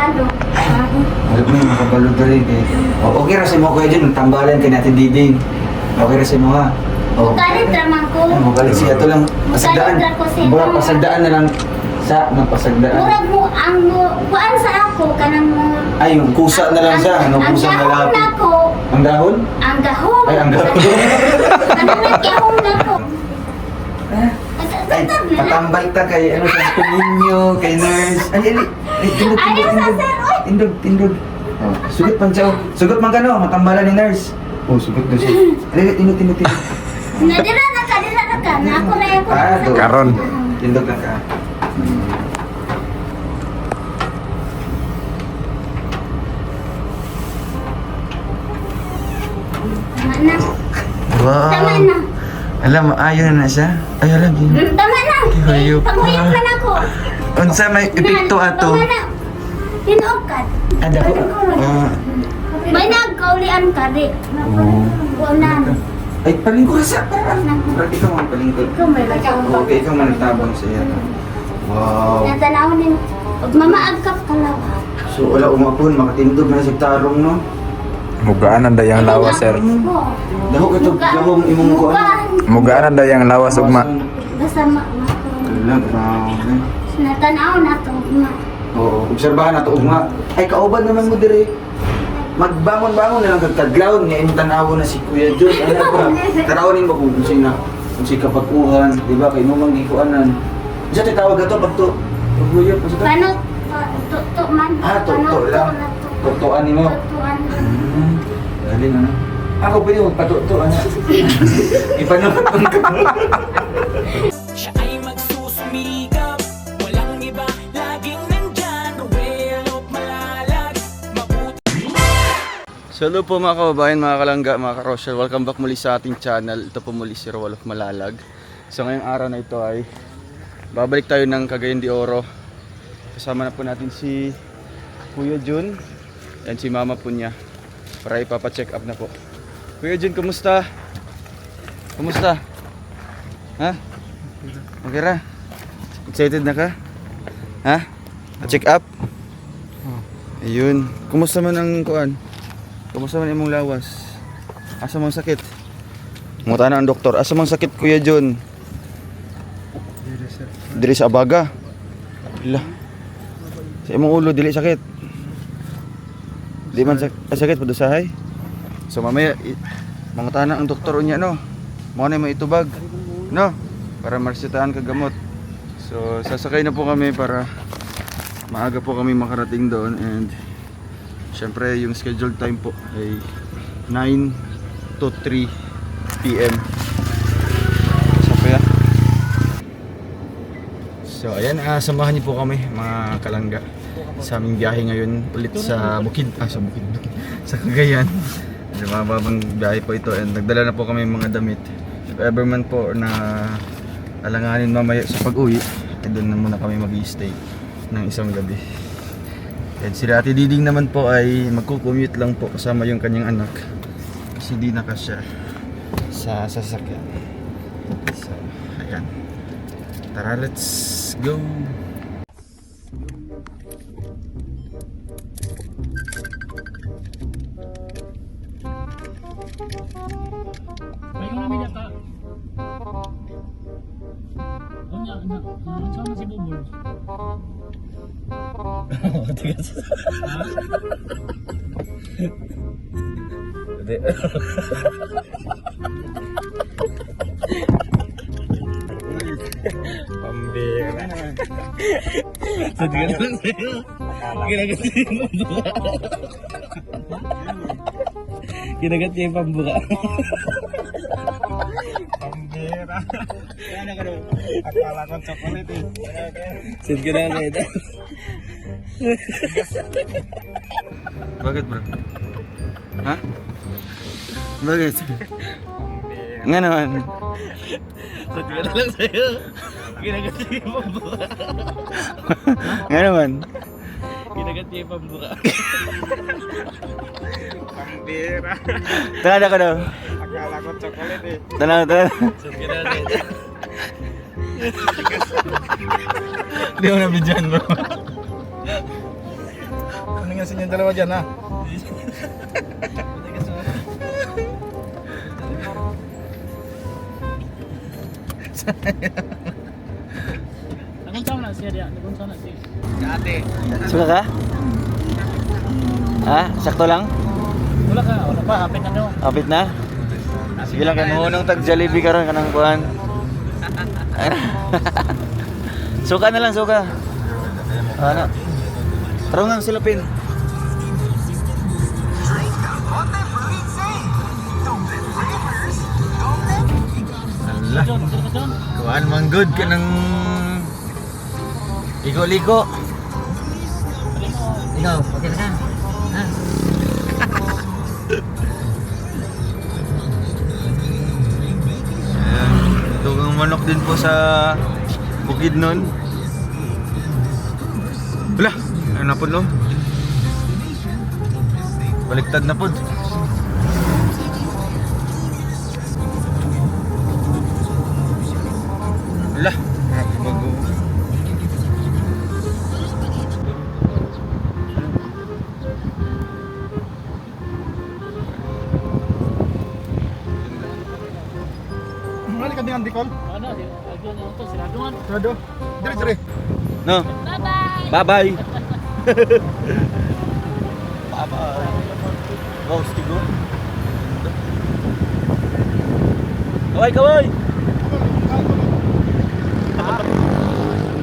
kabalo. Alam mo, makabalo ka rin eh. Okay ra si mo kayo dyan, tambalan kay natin diding. Okay ra si mo ha. Mukalit ramang ko. Magalit siya. Ito lang, pasagdaan. Mukalit ra ko siya. Mura, pasagdaan na lang sa magpasagdaan. Murag mo, ang kuan sa ako, kanang mo. Ay, yung kusa na lang siya. Ano, Ang kusa na gahong lapit. na ko. Ang dahon? Ang gahong. Ay, ang dahon. Kanang nagkahong na ko. Ay, patambay ta kay ano sa ninyo, kay nurse. Ay, tindog, Ayaw sa sir, oy. Tindog. Oh, sugot man siya. Sugot man ka no, matambalan ni nurse. Oh, sugot na siya. Ay, tindog. Nadira na ka. Na ako na yung Doon. Karon. Tindog lang ka. Tama na. Wow. Tama na. Alam, ayaw na siya. Ay, alam yun. Tama na. Hayop ka. Paguyok man ako. Unsa may epekto ato? Tama na. Hinuokat. Ada ko. May nagkaulian ka di. Oh. Kuanan. Ay, palingko ka sa parang. Parang ikaw ang palingko. Ikaw may lagyan. Okay, ikaw man nagtabang sa iya. Wow. Natanaw din. Pag mamaagkap ka lang. So, wala umapon, makatindog na sa tarong, no? Mugaan ang dayang lawas, sir. Daho ka ito, dahong imong ko. Mugaan ang dayang lawas, ugma. Basta Wala, grabe. natanaw na to. Oo, obserbahan na ito, ugma. Ay, kauban naman mo dire. Magbangon-bangon na lang kagkadlaw niya yung tanawo na si Kuya John. Ano ba? Tarawin mo kung sino, kung si kapakuhan, di ba? Kay numang gikuanan. Diyan tayo tawag ito pag to. Kuya, pasok ka. Paano? Tuto man. Tuto lang. Tutuan ni mo. Tutuan. Galing ano? Ako pwede magpatuto ano? Ipanapatong ka. Siya ay magsusumikap, walang iba, laging nandyan. Rowell of Malalag, mabuti. So hello po mga kababayan, mga kalangga, mga karosyal. Welcome back muli sa ating channel. Ito po muli si Rowell of Malalag. So ngayong araw na ito ay babalik tayo ng Cagayan de Oro. Kasama na po natin si Kuya Jun and si mama po niya para ipapacheck up na po. Kuya Jun, kumusta? Kumusta? Ha? Okay ra? Excited na ka? Ha? Check up? Ayun. Kumusta man ang kuan? Kumusta man imong lawas? Asa mang sakit? Muta na ang doktor. Asa mang sakit, Kuya Jun? Diri sa abaga. Ila. Sa imong ulo dili sakit. Di man sakit padusahay. So mamaya manguta na ang doktor unya no. Mo na may itubag. No? Para marsitahan ka gamot. So sasakay na po kami para maaga po kami makarating doon and syempre yung scheduled time po ay 9 to 3 PM. So ayan, samahan niyo po kami mga kalangga sa aming biyahe ngayon ulit sa bukid, sa Cagayan. Mababang biyahe po ito and nagdala na po kami mga damit. If ever man po na alanganin mamaya sa pag-uwi, doon na muna kami mag-i-stay ng isang gabi. And si Ate Diding naman po ay magko-commute lang po kasama yung kanyang anak kasi di na kasya sa sasakyan. So ayan, tara, let's go. Bayo namin yata. Sama si Bubol. Pambira. Sadya na lang sa'yo. Ginagat niya yung pambuka. Ginagat niya yung pambuka. Pambira. Kaya na ka doon. Akala ko chocolate eh. Sad ka na lang ito. Bakit bro? Ha? Bakit? Nga naman. Sadya na lang sa'yo. Ginagat niya yung pambuka. Nga naman. Ginagat niya yung pambuka. Pambira. Tanda ka daw. Akala ko chocolate eh. Tanda. Sad ka na lang ito. Hindi mo nabidyan bro. Ano nga sa inyong dalawa dyan, ha? Nagunsaw na siya diya. Nagunsaw na siya. Dati. Suka ka? Ha? Sakto lang? Wala ka. Wala pa. Hapit na daw. Kapit na? Sige lang, kaya munong tag-Jollibee karon kanang kuhan. Suka na lang, suka. Ano? Taro nga ang silupin. Allah. John, sila ka John. Kuhan man good ka ng ligo-ligo. Ikaw, okay na ka? Ha? Ayan, dugang manok din po sa bukid nun. Wala, ano na po no? Baliktad na po. Wala, bago. Mali ka din ang dikol. Ano? John, ano to? Siraduan. Sarado. Dire. No? Bye-bye. Bye-bye! Bye-bye! Wow, stigo. Kaway, kaway!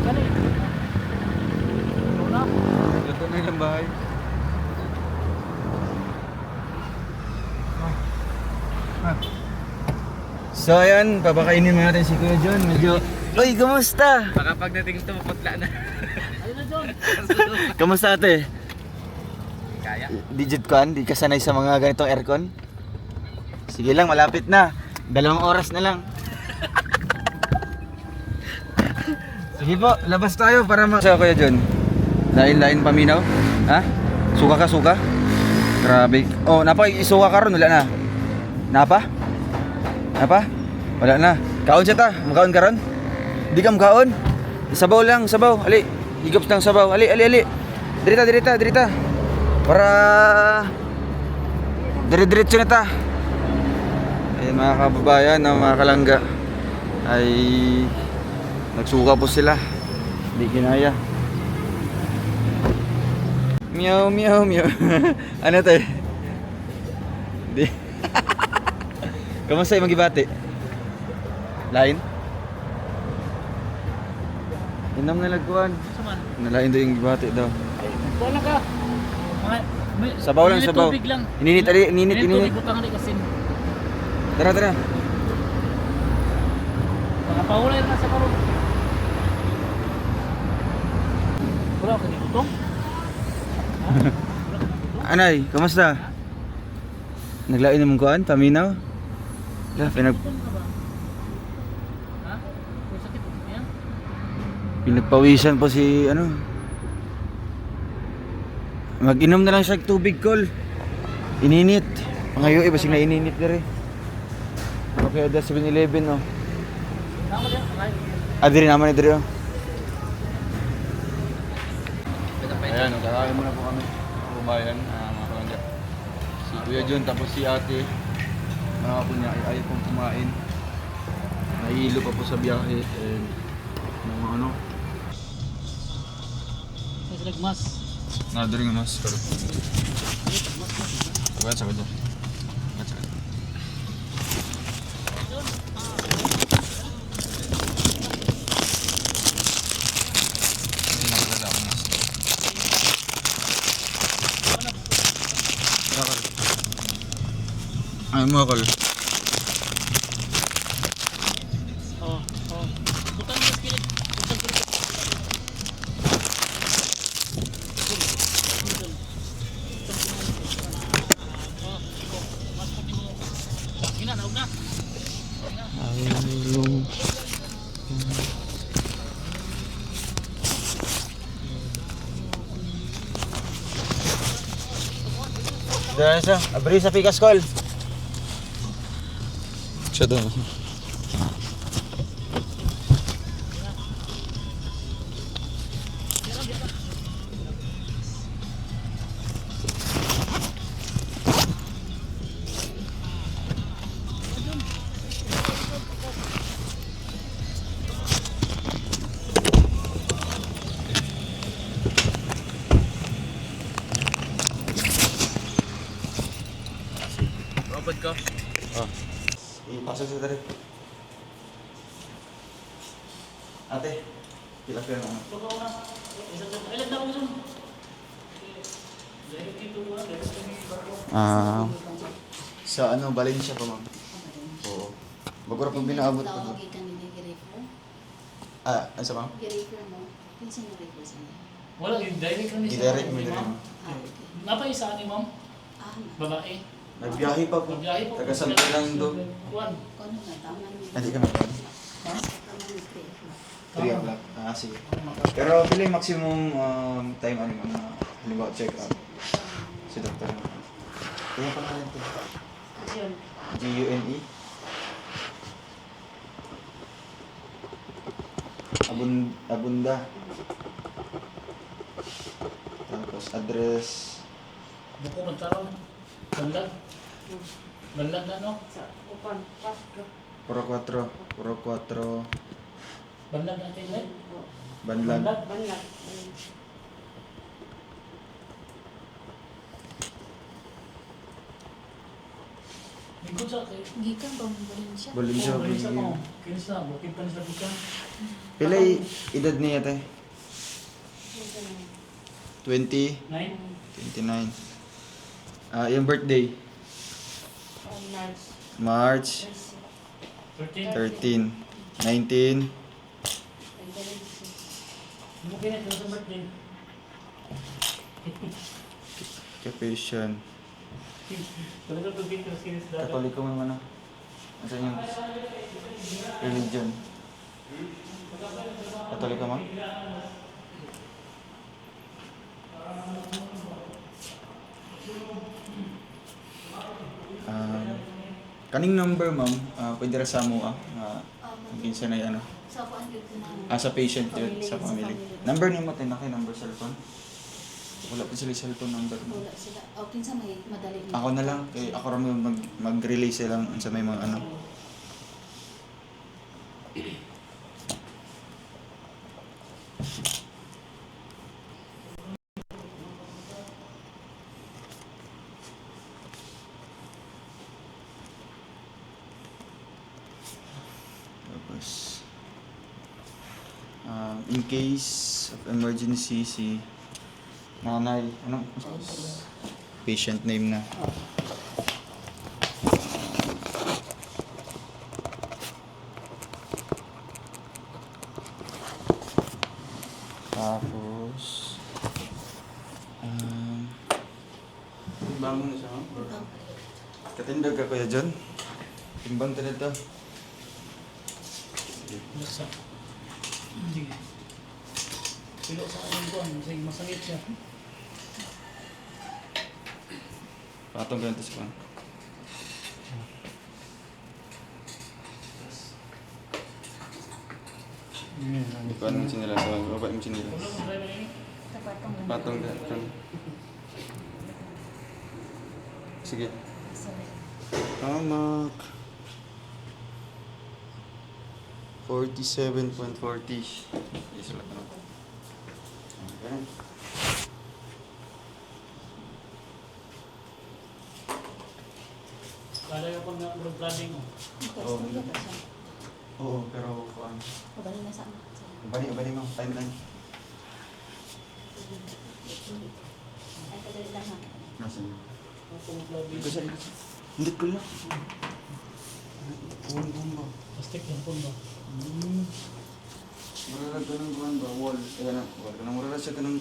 Kani. Ano na? Ito na yung bahay. So ayan, papakainin mo natin si Kuya John. Medyo... Uy, kamusta? Baka pagdating ito, maputla na. Ayun na John. Kamusta ate? Kaya. Digit kan, di ka sanay sa mga ganitong aircon? Sige lang, malapit na. 2 oras na lang. Sige po, labas tayo para So Kuya John, lain-lain paminaw? Ha? Suka ka, suka? Grabe. Oh, napa, isuka ka ron, wala na. Napa? Napa? Wala na. Kaon siya ta, makaon ka ron? Di ka makaon? Sabaw lang, sabaw. Ali, higop ng sabaw. Ali. Dirita. Para dire-diretso na ta. Ayun mga kababayan, mga kalangga, ay nagsuka po sila. Hindi kinaya. Meow. Ano to eh? Di. Kamusta yung magibati? Lain? Inam na lagkuhan. Saman. Nalain daw yung gibati daw. Wala ka. Sabaw lang, Init sabaw. tubig lang. Ininit. Init tubig, butang di kasi. Tara. Makapahulay na sa karon. Wala ka ni gutom? Anay, kamusta? Naglain naman kuhan, paminaw? Gutom ka ba? Ha? May sakit mo yan? Pinagpawisan po si ano. Mag-inom na lang siya ng tubig, Kol. Ininit. Ngayon, iba siyang naininit na rin. Okay, da 7-Eleven, oh. Tama din, right? Diri naman ito rin, oh. Ayan, kakain muna po kami. Mga kababayan, mga kalangga. Si Kuya John, tapos si ate. Mga po niya, ayaw pong kumain. Nahihilo pa po sa biyahe. And, mga ano. May silagmas. Dari nga mas. Sabat sa kanya. Ay mo kol. Oh. Butang mo kilig. Butang kilig. Ayun. Dahil sa, abri sa pikas kol. Siya doon. lipad ko. Oh. Ipasok sa dali. Ate, pila ka na. Sa ano, Valencia pa ma'am. Oo. Bagura pag binaabot ko doon. Tawag ka nila gi-refer. Ano sa ma'am? Gi-refer mo. Pinsan na refer sa niya. Wala, i-direct kami I-direct mo din. Ah, okay. Napaisa ni ma'am, Ah, babae. Nagbiyahe pa po. Magbiyahe po. Taga Santo lang do. Kuwan. kung ano nga, tama niya. Hindi kami pa. Ha? Tama niya, 3 o'clock. Sige. Pero pila yung maximum time ano mga halimbawa check up si doktor. Kaya pa natin to. GUNE. Abunda. Tapos address. Buko magkaroon. Banlag. Banlag na no? Puro 4. Banlag natin eh. Banlag. Lingkod sa kay. Gikan ba mo ba siya? Valencia. Oh, Valencia mo. Kinsa, bukid pa nila bukan. Pila yung edad niya tay? 20, 9? 29. Yung birthday? March 13? 13, 19. Bukid na sa birthday. Occupation. Talaga bukid ka sinis dati. Katoliko mo naman. Asan yung religion? Katoliko mo? Kaning number ma'am, pwede ra sa mo kinsa na ano. Sa ako ang dito na. Sa patient yun, sa family. Number niyo mo tayo na number cellphone? Wala pa sila cellphone number mo. Wala sila. O, pinsan may madali. Ako na lang, kay ako rin mag-relay sila sa may mga ano. Tapos, in case of emergency, si nanay, ano? Patient name na. Tapos, timbang mo na siya, ma'am? Katindag ka kuya John? Timbang ka na ito. Nasa. Hindi. Pilo sa akin ko, masangit siya. Patong ganito sa kwan. Ikuan mo sinila sa kwan. Babay mo sinila. Patong ganito. Sige. Tamak. 47.40. Yes, wala na. Okay. Kala ko na blooding mo. Oo, pero kuan. Pabalik na sa amin. Bali mo. Timeline. Ay, kadali lang ha. Nasaan? Blooding. Ito siya. Hindi ko lang. Buwan ba? Plastic lang po ba? Maralag ka ng buwan ba? Wall. Ayan na. Wall ka na. Maralag siya ka ng...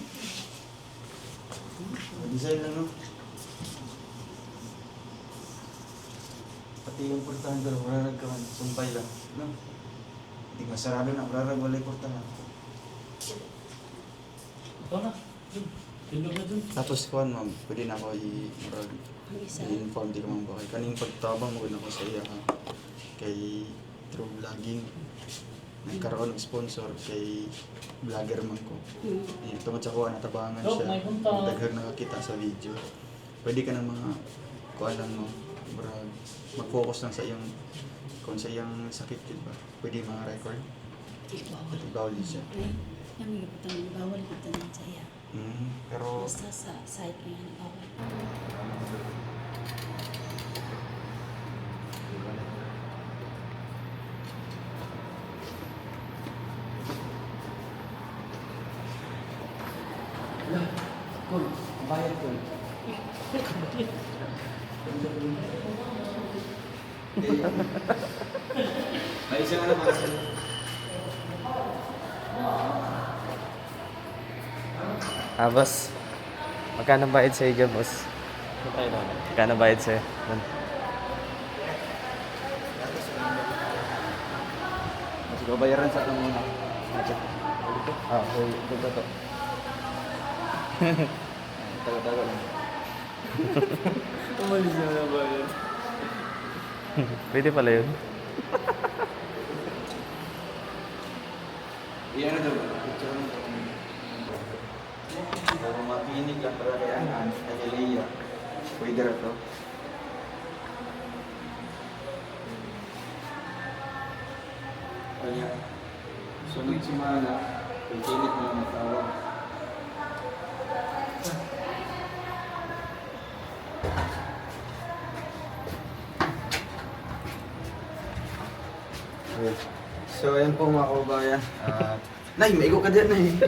Design lang, no? Pati yung portahan ka, maralag ka man. Sumpay lang. No? Hindi masarado na. Maralag walay portahan. Ito na. Tindog na dun. Tapos kuhan, ma'am. Pwede na ako i-maralag. Ang isa. I-inform di ka mga bakay. Kaning pagtabang mo na ko sa iya ha. Kay through vlogging. Nagkaroon ng sponsor kay vlogger man ko. Tungkol sa kuha natabangan Oh, siya. may punta. Daghang nakakita sa video. Pwede ka ng mga kuha lang mo. Mag-focus lang sa iyong kung sa iyang sakit yun ba. Pwede mga record. At bawal din siya. Yung mga putang bawal kita ng saya. Pero Basta sa site ko yan, bawal. Kul, bayad kul. May isang ano para sa'yo. Boss. Magkano bayad sa'yo dyan, boss? Magkano bayad sa'yo? Mas babayaran sa akin muna. Okay, ito to. Tago-tago lang. Umalis na na ba yan? Pwede pala yun. Iyan na daw. Picture mo to. Para mapinig lang para kay Anan, kay Leia. Pwede na to. Kaya, sunod sumana, kung kinit mo lang matawag. So, ayan po mga kababayan. Nay, maigo ka dyan, Nay.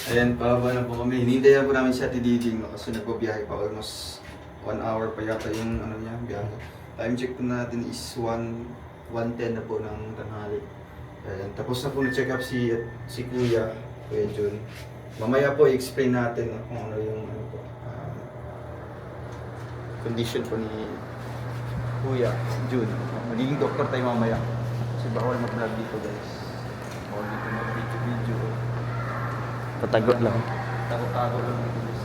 Ayan, pahaba na po kami. Hinintay na po namin si Ate Diding, no? Kasi nagpabiyahe pa almost 1 hour pa yata yung ano niya, biyahe. Time check po natin is 1:10 na po ng tanghali. Ayan, tapos na po na-check up si Kuya Jun. Mamaya po i-explain natin, no, kung ano yung ano po, condition po ni Kuya Jun. Magiging doktor tayo mamaya. Kasi bawal mag-vlog dito, guys. Bawal dito mag-video. Patagot lang. Tago-tago lang dito, guys.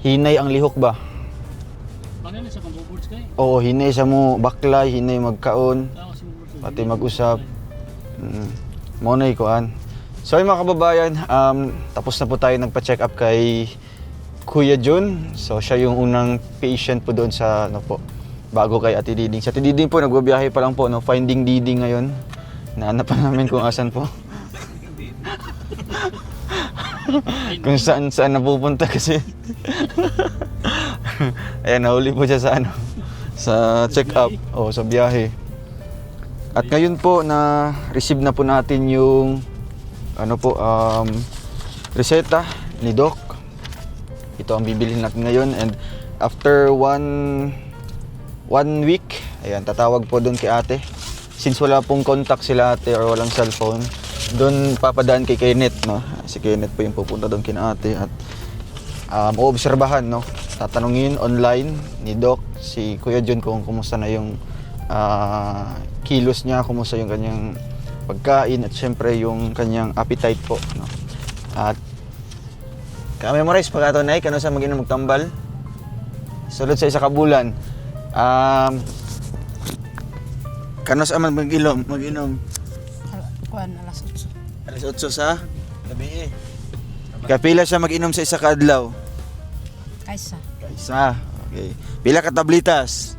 Hinay ang lihok ba? Ano na sa kambuboards kayo? Oo, hinay sa mo baklay, hinay magkaon, pati mag-usap. Monay kuan. So mga kababayan, tapos na po tayo nagpa-check up kay Kuya Jun. So siya yung unang patient po doon sa ano po, bago kay Ate Diding. Sa Ate Diding po, nagbabiyahe pa lang po, no? Finding Diding ngayon. Nahanap pa namin kung asan po. Kung saan napupunta kasi. Ayan, nahuli po siya sa ano, sa check-up o sa biyahe. At ngayon po na receive na po natin yung ano po, reseta ni Doc. Ito ang bibilhin natin ngayon, and after one week, ayan, tatawag po doon kay ate. Since wala pong contact sila ate or walang cellphone, doon papadaan kay Kenneth, no? Si Kenneth po yung pupunta doon kina ate at oobserbahan, no? Tatanungin online ni Doc si Kuya Jun kung kumusta na yung kilos niya, kumusta yung kanyang pagkain at syempre yung kanyang appetite po, no? At ka-memorize pagkatunay kano sa mag-inom magtambal sulod sa isa ka bulan. Kano sa man mag-inom? Kuan, alas 8. Alas 8 sa gabi eh. Kapila siya mag-inom sa isa ka adlaw? Kaysa. Kaisa. Okay. Pila ka tablitas?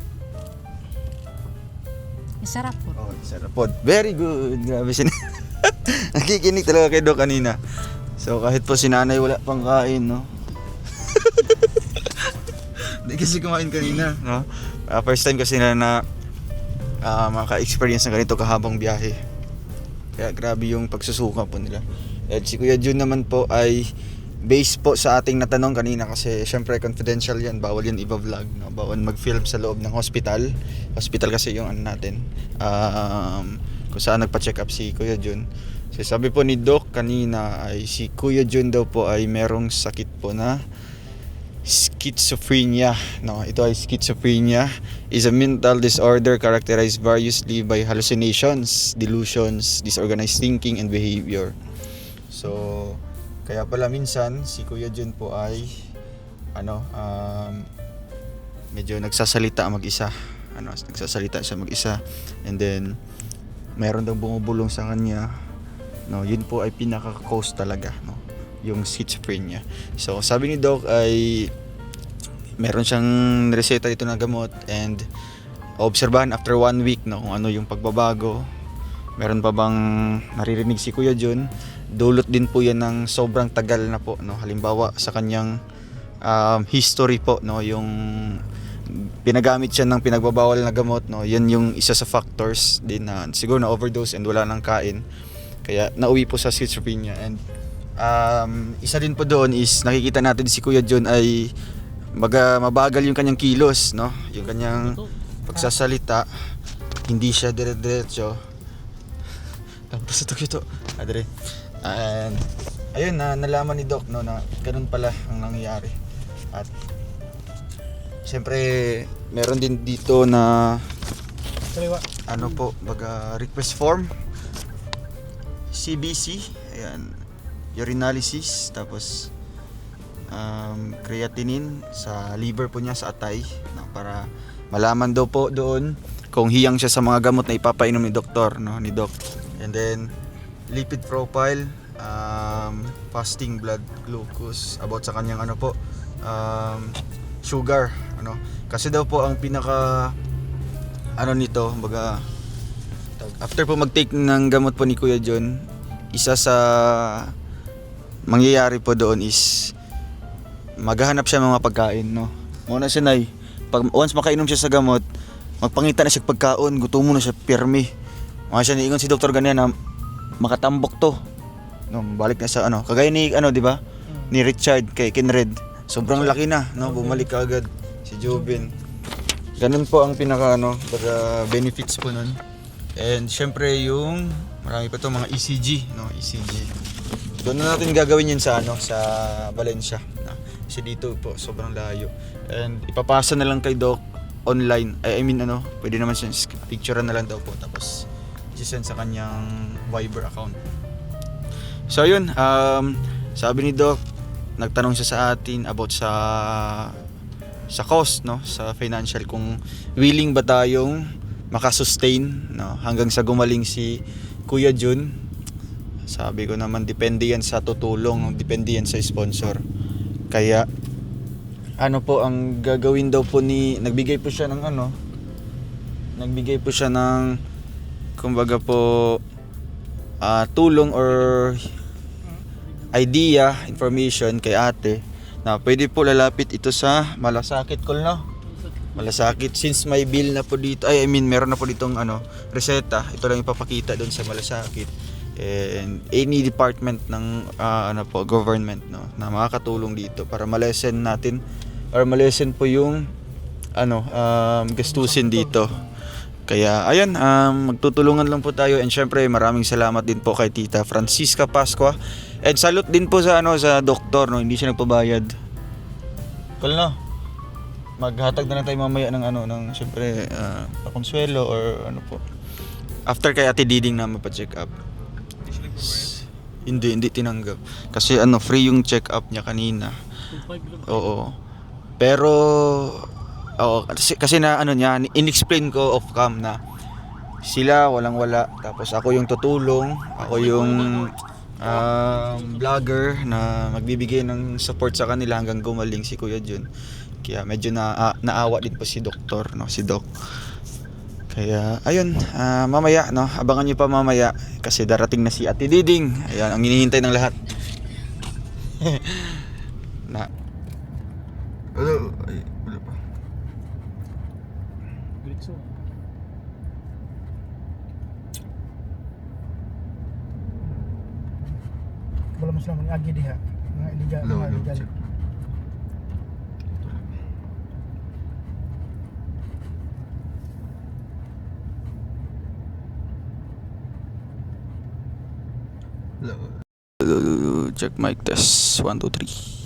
Masarap po. Oh, sarap po. Very good. Grabe sin. Nakikinig talaga kay Doc kanina. So kahit po si nanay wala pang kain, no? Hindi kasi kumain kanina, no? First time kasi na maka-experience ng ganito kahabang biyahe. Kaya grabe yung pagsusuka po nila. At si Kuya Jun naman po ay based po sa ating natanong kanina kasi syempre confidential yan, bawal yan iba-vlog, no? Bawal mag-film sa loob ng hospital. Hospital kasi yung ano natin, kung saan nagpa-check up si Kuya Jun. So sabi po ni Doc kanina ay si Kuya Jun daw po ay merong sakit po na schizophrenia, no? Ito ay schizophrenia is a mental disorder characterized variously by hallucinations, delusions, disorganized thinking and behavior. So kaya pala minsan si Kuya Jun po ay medyo nagsasalita mag-isa, nagsasalita siya mag-isa, and then meron daw bumubulong sa kanya, no? Yun po ay pinaka-cause talaga, no? Yung schizophrenia. So sabi ni Doc ay meron siyang reseta dito na gamot and obserbahan after 1 week, no, kung ano yung pagbabago. Meron pa bang maririnig si Kuya Jun? Dulot din po yan ng sobrang tagal na po, no. Halimbawa sa kanyang history po, no, yung pinagamit siya ng pinagbabawal na gamot, no. Yan yung isa sa factors din na siguro na overdose and wala nang kain. Kaya nauwi po sa schizophrenia. And isa din po doon is nakikita natin si Kuya Jun ay mabagal yung kanyang kilos, no, yung kanyang pagsasalita, hindi siya dire-diretso. Tapos ito adre. And ayun na nalaman ni Doc, no, na ganun pala ang nangyayari. At siyempre meron din dito na ano po, baga request form, CBC, ayan, urinalysis, tapos creatinine sa liver po niya, sa atay, no, para malaman daw po doon kung hiyang siya sa mga gamot na ipapainom ni doktor, no, ni Doc. And then lipid profile, fasting blood glucose, about sa kanyang ano po, sugar, ano, kasi daw po ang pinaka ano nito, baga after po mag-take ng gamot po ni Kuya John, isa sa mangyayari po doon is maghahanap siya ng mga pagkain, no. Muna siya nay, pag once makainom siya sa gamot, magpangita na siya pagkaon, gutom na siya, pirmi. Mga siya niingon si doktor ganyan na makatambok to. No, balik na sa ano, kagaya ni ano, di ba? Ni Richard kay Kinred. Sobrang laki na, no, bumalik kaagad si Jobin. Ganun po ang pinaka ano, benefits po nun. And syempre yung marami pa to mga ECG, no, ECG. Doon na natin gagawin yun sa ano, sa Valencia, no? Kasi dito po sobrang layo. And ipapasa na lang kay Doc online. I mean ano, pwede naman siya picturean na lang daw po, tapos i-send sa kanyang Viber account. So yun, sabi ni Doc, nagtanong siya sa atin about sa cost, no, sa financial, kung willing ba tayong makasustain, no, hanggang sa gumaling si Kuya Jun. Sabi ko naman, depende yan sa tutulong, depende yan sa sponsor. Kaya ano po ang gagawin daw po ni, nagbigay po siya ng ano, nagbigay po siya ng kumbaga po tulong or idea, information kay ate na pwede po lalapit ito sa Malasakit, Kol, no? Malasakit, since may bill na po dito, I mean meron na po ditong ano, reseta, ito lang ipapakita doon sa Malasakit. And any department ng ano po, government, no, na makakatulong dito para malesen natin or malesen po yung ano, gastusin dito. Kaya ayun, magtutulungan lang po tayo, and syempre maraming salamat din po kay Tita Francisca Pascua. And salute din po sa ano, sa doktor, no, hindi siya nagpabayad. Cool, no? Maghatag na lang tayo mamaya ng ano, ng syempre pakonsuelo or ano po. After kay Ate Diding na mapa-check up. Hindi tinanggap. Kasi ano, free yung check up niya kanina. Oo. Pero kasi na ano niya, inexplain ko off cam na sila walang-wala, tapos ako yung tutulong, ako yung vlogger na magbibigay ng support sa kanila hanggang gumaling si Kuya Jun. Kaya medyo naawa din po si doktor, no, si Doc. Kaya ayun, mamaya, no, abangan niyo pa mamaya kasi darating na si Ate Diding. Ayan ang hinihintay ng lahat. Na wala pa. Wala mo sila agi diha. Mga illegal, mga illegal. Check mic test 1 2 3.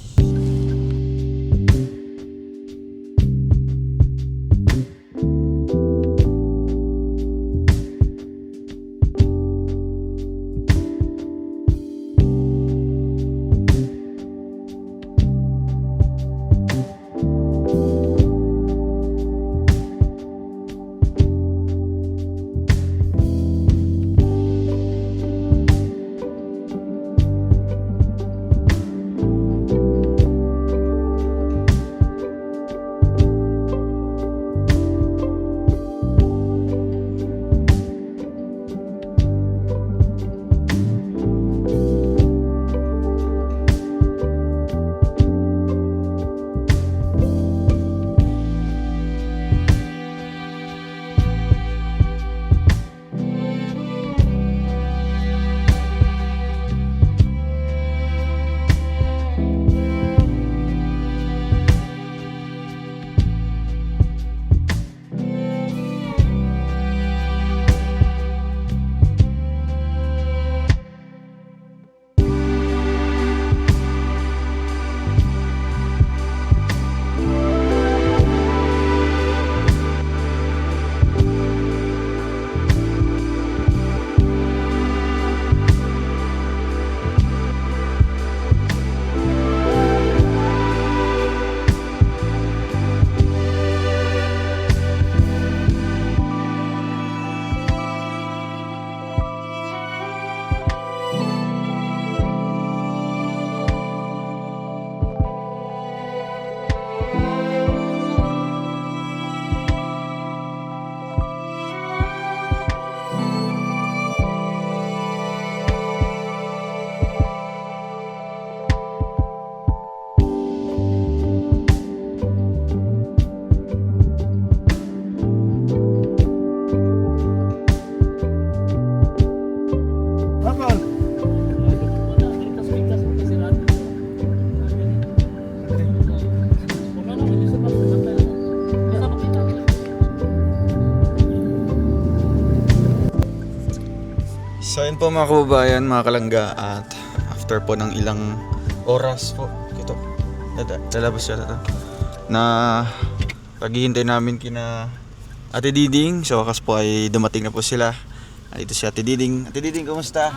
So yun po mga kababayan, mga kalangga, at after po ng ilang oras po, ito, lalabas siya ito, na paghihintay namin kina Ate Diding. So wakas po ay dumating na po sila. Dito si Ate Diding. Ate Diding, kumusta?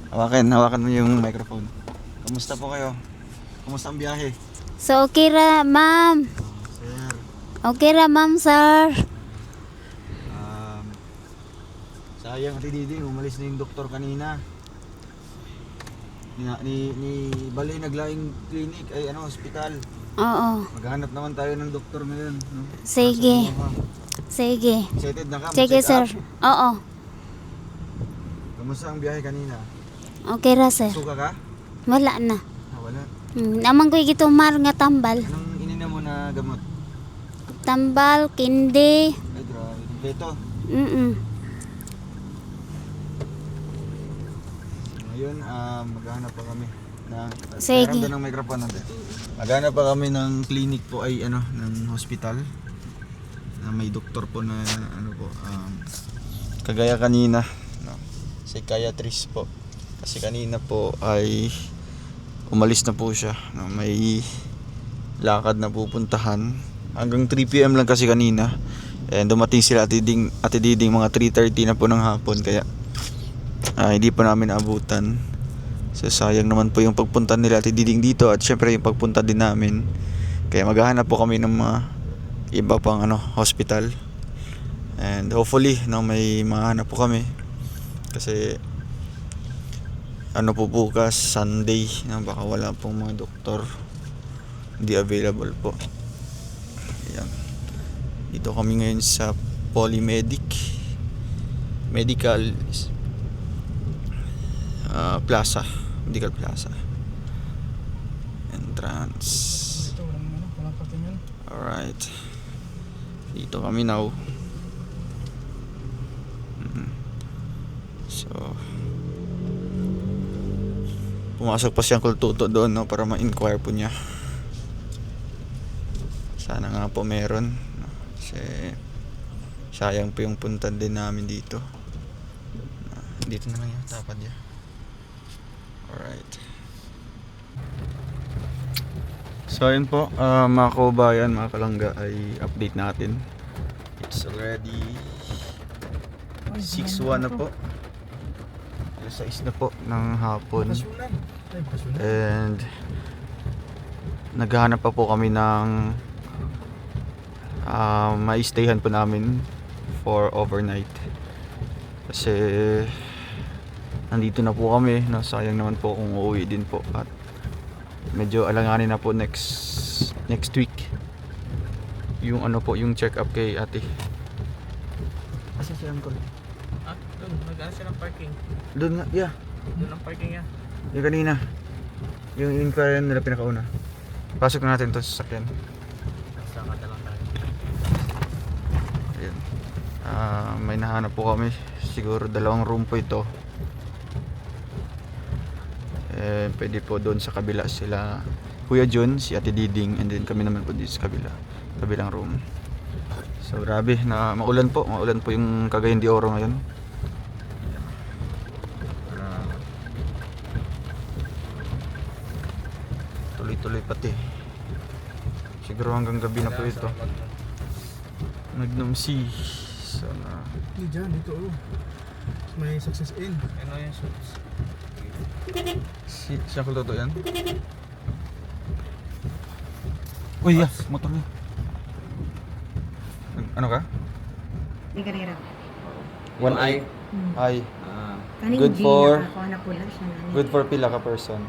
Hawakan mo yung microphone. Kumusta po kayo? Kumusta ang biyahe? So, okay ra, ma'am. Sir, Okay ra, ma'am, sir. sayang Ate Diding, umalis na yung doktor kanina. Ni Bali naglaing clinic ay hospital. Oo. Maghanap naman tayo ng doktor ngayon, no? Sige. Nasa ano ka? Sige. Excited na ka? Sige, Mag-check sir. up? Oo. Kamusta ang biyahe kanina? Okay ra, sir. Suka ka? Wala na. Wala. Naman ko gitumar nga tambal. Anong ininom mo na gamot? Tambal, kindi. Ay, grabe. Kompleto. Ngayon, maghanap pa kami ng... Sige. Meron doon ng microphone natin. Maghanap pa kami ng clinic po ay ng hospital. Na may doktor po na kagaya kanina, no? Psychiatrist po. Kasi kanina po ay umalis na po siya, no? May lakad na pupuntahan. Hanggang 3 PM lang kasi kanina. And dumating sila Ate Diding mga 3:30 na po ng hapon, kaya hindi pa namin naabutan. So sayang naman po yung pagpunta nila Ate Diding dito, at syempre yung pagpunta din namin. Kaya maghahanap po kami ng mga iba pang hospital. And hopefully may mahanap po kami. Kasi po bukas Sunday, baka wala pong mga doktor, hindi available po. Ayan. Dito kami ngayon sa Polymedic Medical Plaza, Medical Plaza entrance. Alright, dito kami now. So pumasok pa siyang kultuto doon, no, para ma-inquire po niya. Sana nga po meron, no? Kasi sayang po yung punta din namin dito. Dito na lang yung tapad niya. Alright. So yun po, mga kababayan, mga kalangga, ay update natin. It's already 6:01 na po. 6 na po ng hapon. And naghahanap pa po kami ng ma-stayhan po namin for overnight. Kasi nandito na po kami, no? Sayang naman po kung uuwi din po, at medyo alanganin na po next week yung yung check up kay ate. Asa si Uncle? Doon, nag-ano siya ng parking. Doon nga, yeah. Doon ang parking niya. Yung kanina. Yung inquiry nila pinakauna. Pasok na natin to sa sasakyan. Saka na lang tayo. Ayan. May nahanap po kami. Siguro 2 room po ito. Pwede po doon sa kabila sila Kuya John, si Ate Diding, and then kami naman po dito sa kabilang room. So grabe, maulan po yung Cagayan de Oro ngayon. Tuloy-tuloy pati. Siguro hanggang gabi na po ito. Nagnomsi. Sana. Diyan, dito may success in. Ano yung success? Siya kulto yan? Uy, yeah, motor niya. Ano ka? Di kanira. One eye. Eye. Kaning Good G for- nakakuha na pula siya. Good for pila ka person?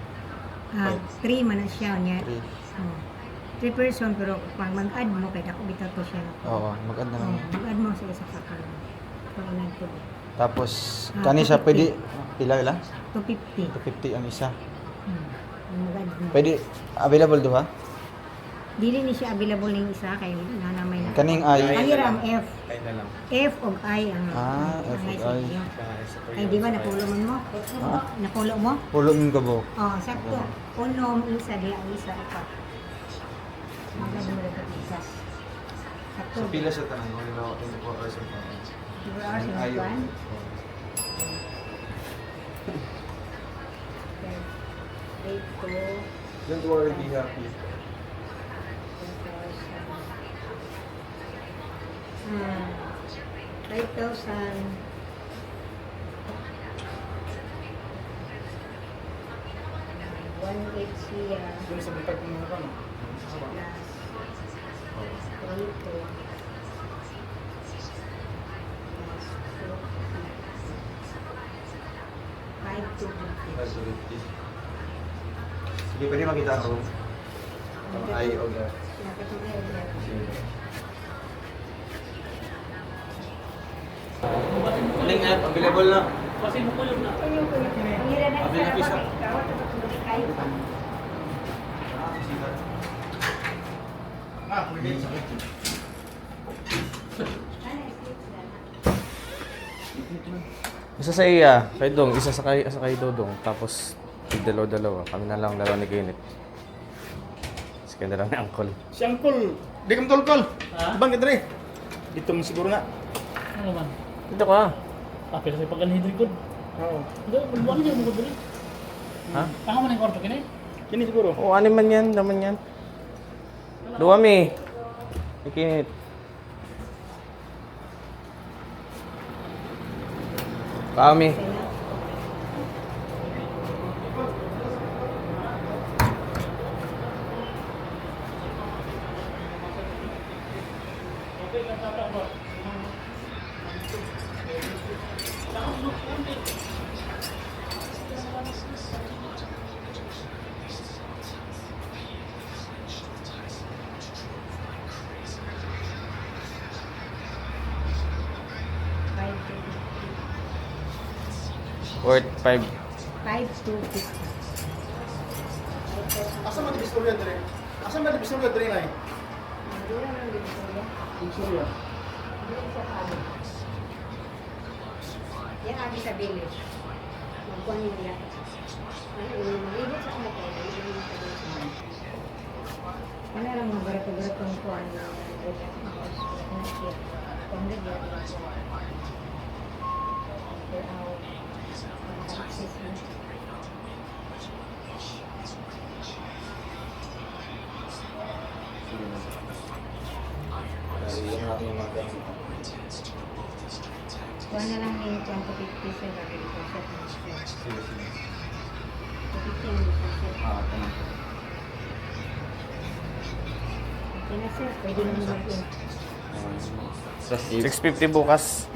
3 man na siya niya. 3. 3 person, pero pag mag-add mo, kaya ako bitaw to siya. Oo, mag-add na lang. Mag-add mo sa isa ka. Pag nagpo. Tapos, kani siya pwede, pila? 250. 250 ang isa. Mag-add mo. Pwede, available do ha? Dili ni siya available ng isa, kay nanamay na. Kaning eye. Ay, ang F. Ay na lang. F o I ang F ang ug sa I. iyo. Ay, di ba napulo mo? Napulo mo? Pulo min ka bo. Oh, sakto. Uno, isa, di ang isa, pa. Mag-add mo rin isa. Sakto. So pila sa tanan mo, 24 hours of 2 hours and 1. to Don't worry, be happy. 5,000. 1,800 siya. Doon sa bitag mo na kano. Plus 22. Plus 5,250. Sige, pwede makita ang room. Ang ay, okay. Dapat mo na Aling nga, available na. Kasi mo ko yung na. Ang hira na Abi na pisa. ikaw, tapos kayo pa. Pwede. Isa sa iya, kay Dong, isa sa kay Dodong, tapos dalawa-dalawa. Kami na lang dalawa ni Kenneth. Kasi kaya na lang ni Uncle. Si Uncle, di kang tolkol. Ha? Bang kadre. Dito mo siguro na. Ano man? Dito ka. Pero sa pagkanhidri ko. Oo. Hindi, magbuwan niya mo ko dali. Ha? Tanga mo na yung kwarto kini. Kini siguro. Oo, ano man yan, naman yan. Duwami. Ni Kenneth. Kami. Worth 5. 5,250. Asa man di istorya dire? Asa man di istorya dire nay? Dura lang din siya. Istorya. Dura sa palo. Yan abi sa bilis. Magkuhan niya. Malibot sa ano kayo. Ano lang mga barato-baratong kuhan na kuha na lang yung 150 sa gabi ko sa Sige, sige. 50 Ah, ito na. Okay na sir, pwede na mo mag-in. 650 bukas.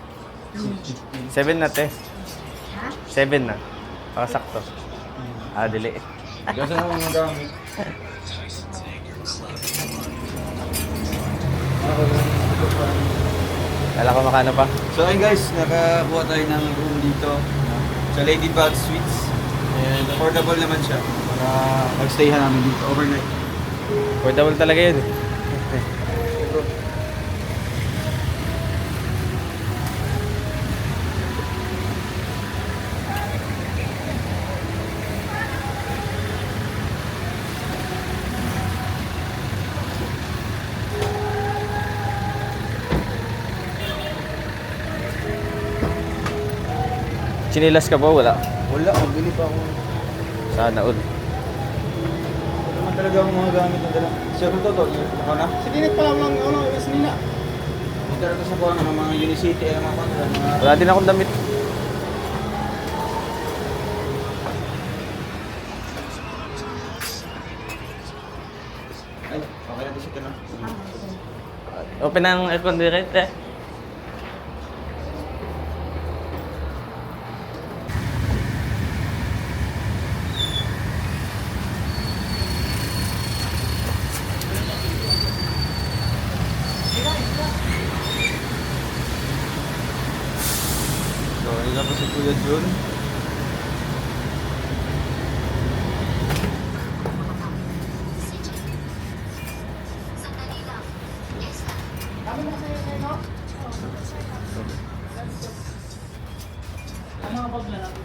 7 na te. Ha? 7 na. Pakasakto. Ah, dili. Gasa na mga gamit. Kala ko makano pa. So ayun guys, nakakuha tayo ng room dito sa Ladybug Suites. And affordable naman siya para magstayhan namin dito overnight. Affordable talaga yun. Chinilas ka ba? Wala. Wala, magbili pa ako. Sana all. Ito naman talaga ang mga gamit na dala. Sir, ito to, ako na. Si Dinit pala lang ano, is nina. Ito rin sa kuha ng mga Unicity, mga kontra, mga... Wala din akong damit. Ay, okay na siya na. Open ang aircon direct eh. So, ito po si Kuya Jun. Ang mga bag na lang.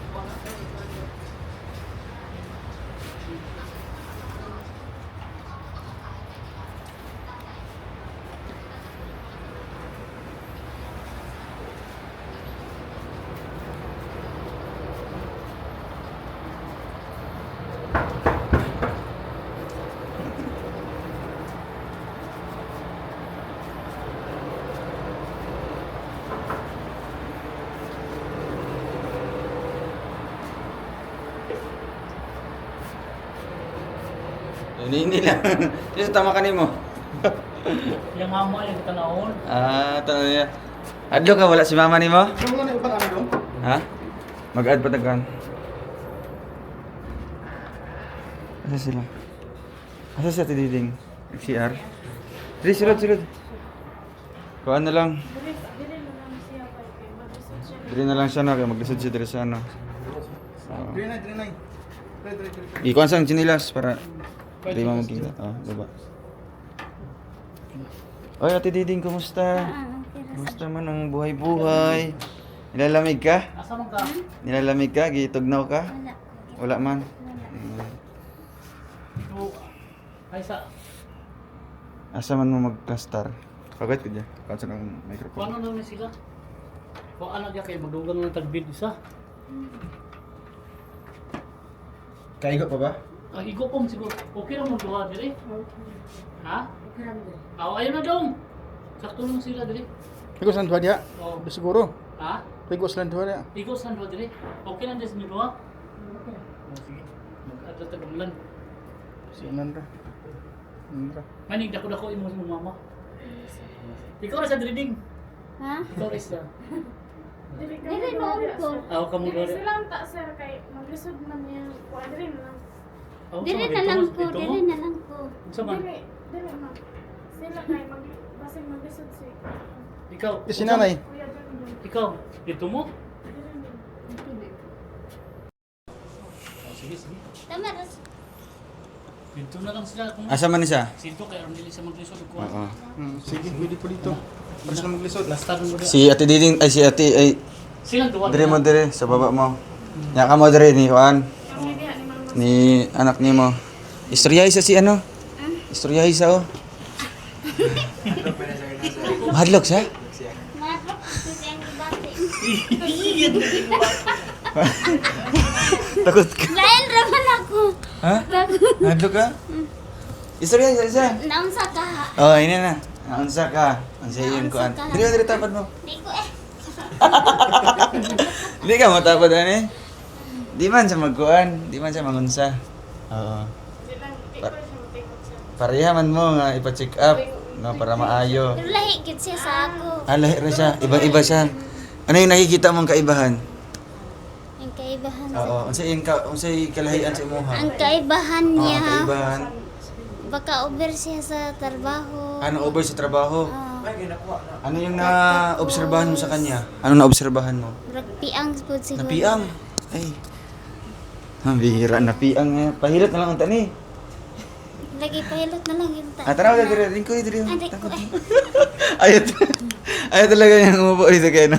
Hindi lang. Kasi tama ka mo. Yung mama yung tanawon. Tanong niya. Adlo ka, wala si mama ni mo? Ano nga na ibang ano dong? Ha? Mag-add pa tagan. Asa sila? Asa si Ate Diding? CR? Dili, sulod. Kuhaan na lang. Dili na lang siya na, kaya maglisod siya dili sa ano. Drenay. Ikuhan sa chinilas para di mo magkita. Baba. Oy, Ate Diding, kumusta? Kumusta man ang buhay-buhay? Nilalamig ka? Asa man ka? Nilalamig ka? Gitugnaw ka? Wala man. Ito. Ay sa. Asa man mo mag-plaster? Kagad ka dyan. Kansa ng Kung microphone. ano naman sila? Kung ano dyan kayo, magdugang ng tagbid isa. Kaigo pa ba? Ay, igo pong siguro. Okay lang magduha diri. Ha? Ayaw na dong. Sakto lang sila diri. Pigo saan tuwa dia? Oh. Siguro. Ha? Pigo saan tuwa dia? Igo saan ba diri? Okay lang din sa inyo duha? Oh, sige. Mag-adla tagulan. Si Nandra. Manig dako-dako imo sa mama. Ikaw rin sa driding. Ha? Ikaw rin sa. Dili noon ko. Ako ka mo Dili diri. silang ta sir kay maglisod man niya kuadrin lang. Dili na lang ko, dili na lang ko. Sa man. Dili man. Sila kay basig maglisod si Ikaw. Si nanay. Kuya John. Ikaw. Dito mo? Dili. Sige, sige. Tama ras. Dito na lang sila kung Asa man siya? sinto kay aron dili sa maglisod ko. Oo. Sige, pwede po dito. Para sila maglisod. Lastaran mo diri. Si Ate Diding, ay si Ate, ay Silang duwa. dire mo dire, sa baba mo. Nya ka mo dire ni Juan. Ni anak ni mo. Istoryahe sa si ano? Istoryahe sa oh. Mahadlok siya? Matrok ko siyang gibati. Takot ka. Lain raman ako. Ha? Mahadlok ka? Istoryahe sa siya. Naunsa ka ha? Oh, ini na. Naunsa ka. Ang sayin ko an. Naunsa ka. Dire tapad mo. Di ko eh. Hindi ka matapad ani. Di man siya magkuan, di man siya mangunsa. Oo. Pareha man mo nga ipa-check up no para maayo. Pero lahi gid siya sa ako. Lahi ra siya, iba-iba siya. Ano yung nakikita mong kaibahan? Ang kaibahan sa Oo, unsay kalahian sa imuha? Ang kaibahan Oo, niya. ang kaibahan. Baka over siya sa trabaho. Ano over sa trabaho? Oh, Ano yung na-obserbahan mo sa kanya? Ano na-obserbahan mo? murag piang pud siguro. Napiang. Ay. Ang bihira, napiang nga. Pahilot na lang ang tani. Lagi pahilot na lang yung ta. Tanaw ka dire, rin ko dire. Adik ko eh. Ayat talaga yung umupo dito kay ano.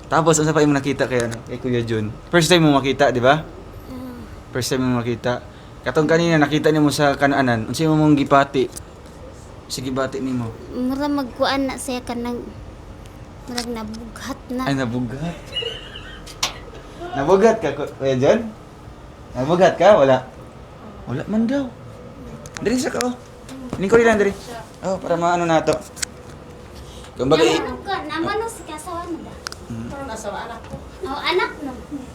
Tapos ano pa yung nakita kay ano, kay Kuya Jun. First time mo makita, di ba? First time mo makita. Katong kanina nakita nimo sa kanaanan, unsay mo mong gipati? Sige bati nimo. Mura magkuan na siya kanang murag nabughat na. Ay nabugat. Nabugat ka Kuya Jun? Nabugat ka wala? Wala man daw. Diri sa ka oh. Lingkod lang diri. Oh, para maano na to. Kumbaga Namano ka, namano si kasawan ba? Pero nasawa anak ko. Oh, anak no.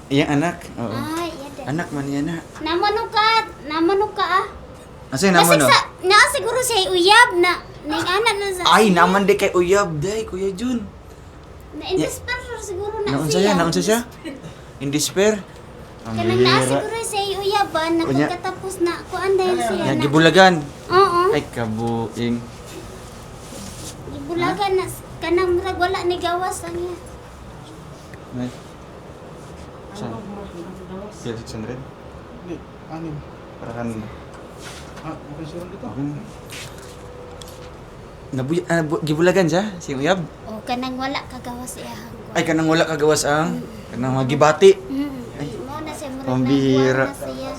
iyang anak. Oo. Ay, yada. Anak man yan na. Namano ka ah. Asa naman no? Na siguro siya uyab na ning anak na sa. Ay, naman di kay uyab day, Kuya Jun. Na indesper siguro na Naunsa siya. siya? Naunsa siya? In despair? Ang Kanang na bihira. siguro siya uyab ba na Kunya. pagkatapos na kuan dahil siya. Yan, na- gibulagan. Oo. Ay, kabuing. Gibulagan na kanang murag wala ni gawas lang niya. Ay. Saan? Kaya 600? Hindi, anim. Para kan... Okay sila dito. Gibulagan siya? Si uyab? O kanang wala kagawas siya. Ay, kanang wala kagawas ang... Kanang magibati. Mo na siya murag pambihira. na siya.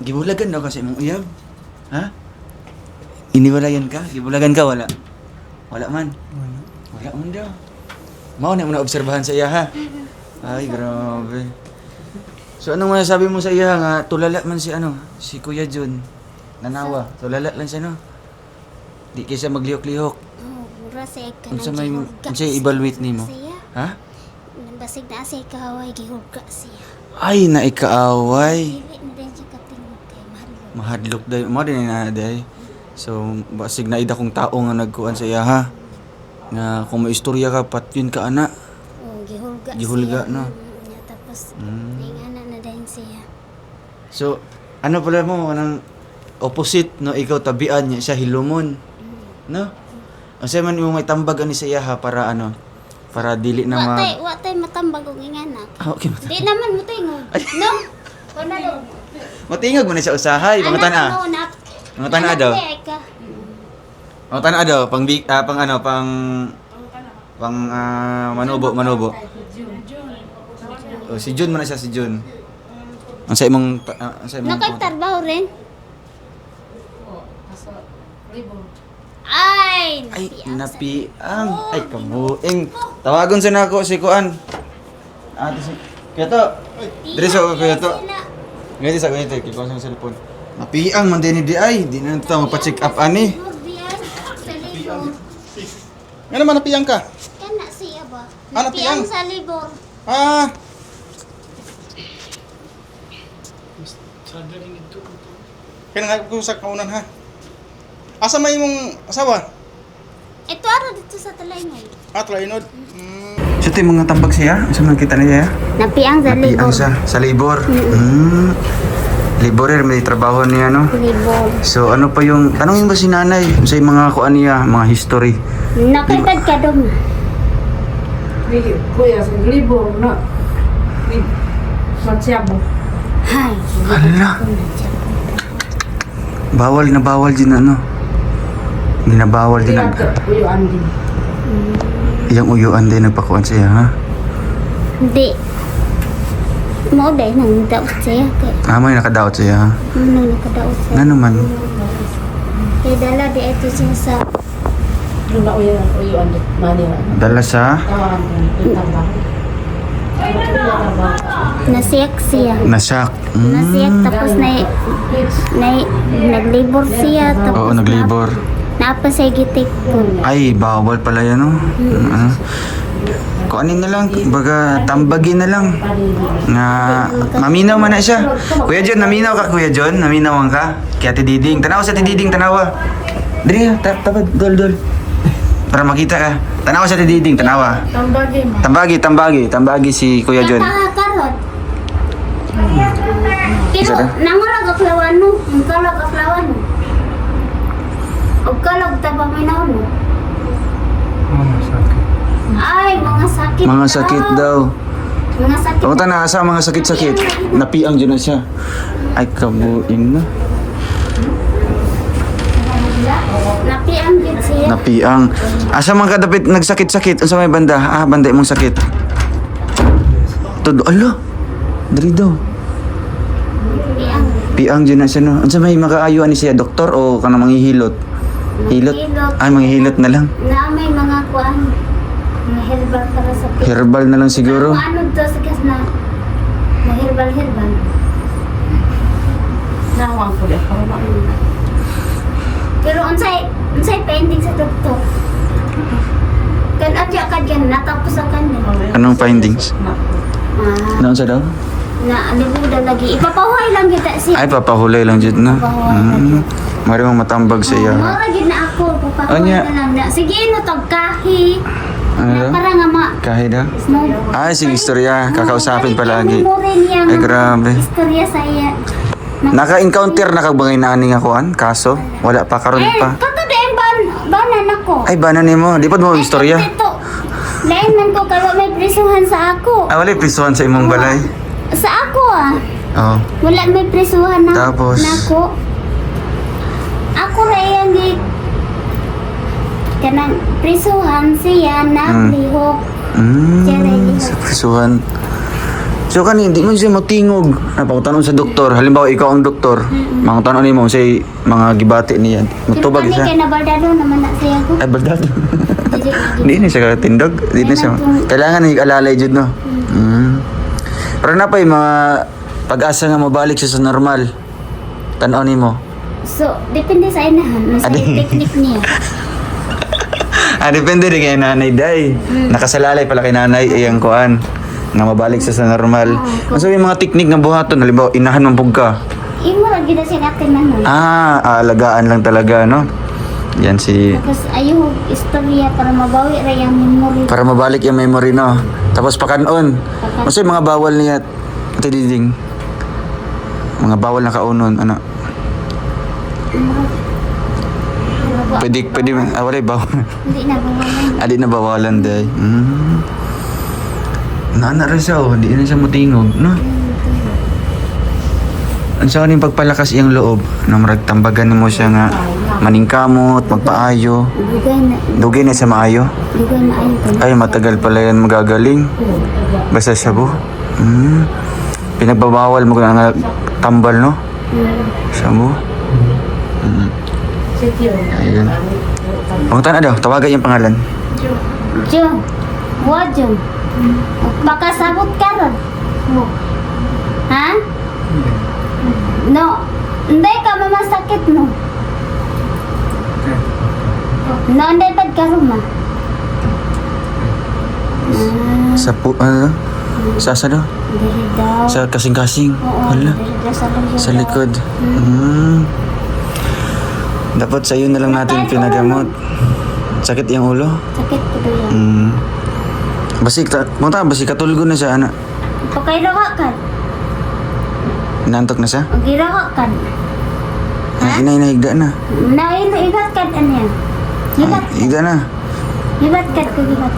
Gibulagan daw kasi mong uyab. Ha? Iniwalayan ka? Gibulagan ka? Wala? Wala man? Wala man daw. Mao na mo na-obserbahan sa iya ha? Ay, grabe. So anong masasabi mo sa iya nga tulala man si ano, si Kuya Jun? Nanawa. Tulala lang siya no? Di kay siya maglihok-lihok. Oh, mura siya kanang Unsa may gihurga unsa evaluate nimo? siya. Ha? Basig na siya kahaway gihurga siya. Ay, naikaaway. Dili na din siya katingog kay mahal. Mahadlok day, mo din na day. So basig na ida kong tao nga nagkuan sa iya ha. Nga kung may istorya ka pat yun ka ana. Oh, gihulga. Gihulga, siya. no? Nya, tapos, Mm. ingana na dahil siya. So ano pala mo kanang opposite no, ikaw tabian niya siya hilumon. No? Asa man mo may tambag ani sa iya ha para ano? Para dili na Wa tay matambag og ingana. Ah, okay. Di naman mo tingog. No? Wala daw. Matingag mo na siya usahay, mga tana. Mga tana daw. Mga tana daw, pang manubo. Oh, si Jun man na siya, si Jun. Ang sa imong Nakagtrabaho rin? Ay, ay napiang. napiang. Ay kamuing. Tawagon sa nako si Kuan. Ate si Kuyato. Diri sa Kuyato. Ngayon sa Kuyato, kikuha sa cellphone. Napiang man din di ay, di na ito mapa-check up ani. Nga naman napiang ka? Kana siya ba? Ah, Napiang napiang. sa libor. Ah, Sa galing ito. Kaya nga ko sa kaunan ha. Asa may imong asawa? Ito ara dito sa Talaynay. Trainod. so ito yung mga tambag siya? Sa mga kita niya? Napiang sa Napiang sa libor. Libor may trabaho niya no? Libor. So ano pa yung, tanongin ba si nanay sa mga kuan niya, mga history? Nakitad ka dong. Kuya, sa libor na. Masyabo. Hay. Hala. Bawal din ano. Ginabawal din ang Uyuan din. iyang uyuan din nagpakuan siya ha. Hindi. Mo dahil nang daot siya. Kaya May nakadaot siya ha. nang nakadaot siya. Nga naman. Kaya dala di ito siya sa Doon na uyuan din. Manila. Dala sa Tawaran ko. Itambang. nasiyak siya. nasak. Nasiyak tapos naglibor siya. Tapos Oo, naglibor. Napa sa gitik po. Ay, bawal pala yan no. Kuanin na lang, baga tambagin na lang. Na maminaw man na siya. Kuya John, naminaw ka Kuya John? Naminawan ka? Kaya Ate Diding. Tanawa sa Ate Diding, tanawa. Dali ha, tabad, dol. Para makita ka. Tanawa sa Ate Diding, tanawa. Tambagi si Kuya John. Kakakarot. Pero Isa na? nangulag aklawan mo. Ang kalag aklawan mo. Og kalag tabang minaw mo. Ay, mga sakit. Mga sakit daw. Mga sakit. Pamunta na sa mga sakit-sakit. Napiang dyan na siya. Ay, kabuing na. Napiang din siya. Napiang. Asa man ka dapat nagsakit-sakit? Asa may banda? Banda imong sakit. Todo, ala. Dari daw. Napiang. Piang dyan na siya no. Asa may makaayo ni siya, doktor o kanang manghihilot? Hilot? Ay, manghihilot na lang. Na may mga kuan. Mga herbal para sa pit. Herbal na lang siguro. Ano to sa kas na herbal. Nawang ko din. Pero unsay pending sa doktor. Kan adya ka dyan, natapos ang kanila. Anong findings? Noon sa daw? Na alibuda lagi. Ipapahuay lang kita siya. Ay, papahulay lang dyan na. Mari mo matambag sa iya. Mara gid na ako, papahuay Anya? na lang na. Sige, no, tag kahi. Ano daw? Para nga Kahit daw? mo. Ay, sige, istorya. Kakausapin palagi. Ay, Ay, grabe. Istorya sa iya. Naka-encounter na kagbangay na ani nga kuan? Kaso? Wala pa, karon pa. kato na yung banan ako. Ay, banan mo. Di pa mo istorya? Ito, lain man ko, kaya may prisuhan sa ako. Ay, wala prisuhan sa imong balay. Sa ako Oo. Wala may prisuhan na. Tapos? Nako. Ako rin yung kanang prisuhan siya naglihok. Siya rin Sa prisuhan. So kani hindi man siya matingog. Napautanong sa doktor. Halimbawa ikaw ang doktor. Mga tanong nimo say mga gibati niya. Matubag Kaya siya. kaya nabaldado naman na siya ko. Ay baldado. Dili lagi. Hindi na siya katindog. Hindi na siya. Kailangan na alalay jud no. Pero na pa yung mga pag-asa nga mabalik siya sa normal. Tanaw nimo. So, depende sa inahan. Sa technique niya. Depende rin kay nanay day. Nakasalalay pala kay nanay iyang kuan nga mabalik siya sa normal. So yung mga teknik nga buhaton halimbawa inahan man pug ka. imo ra gid siya katinan. Aalagaan lang talaga, no? Yan si... Tapos ayaw istorya para mabawi ra yung memory. Para mabalik yung memory, no? Tapos pakanon. Kasi mga bawal niya, Ate Diding. Mga bawal na kaunon, ano? Pwede, wala bawal. Hindi na bawalan. Di na bawalan, day. Nana rin siya, oh. Di na siya mutingog, no? Ang sa kaning pagpalakas iyang loob, na maragtambagan mo siya nga maningkamot, magpaayo. Dugay na sa maayo. Dugay na ayo ko. Ay, matagal pala yan magagaling. Basta siya po. Pinagbabawal mo nga tambal, no? Siya po. Ayun. Pangutan na daw, tawagan yung pangalan. Jom. Wa Jom. Makasabot ka ron. Ha? No. Hindi ka mamasakit mo. No, hindi pa ka ron ma. Sa po, sa daw? Dili daw. Sa kasing-kasing. Oo, Hala. dili daw sa lungsod Sa daw. likod. Dapat sa iyo na lang natin pinagamot. Sakit yung ulo? Sakit ko daw yan. Basi katulgo na siya, ana. Pakairawa ka. Nantok na siya? Ang girawa ka. Inahigda na. Ibat ka ano yan. Ibat. Higda na. Ibat ka ko ibat.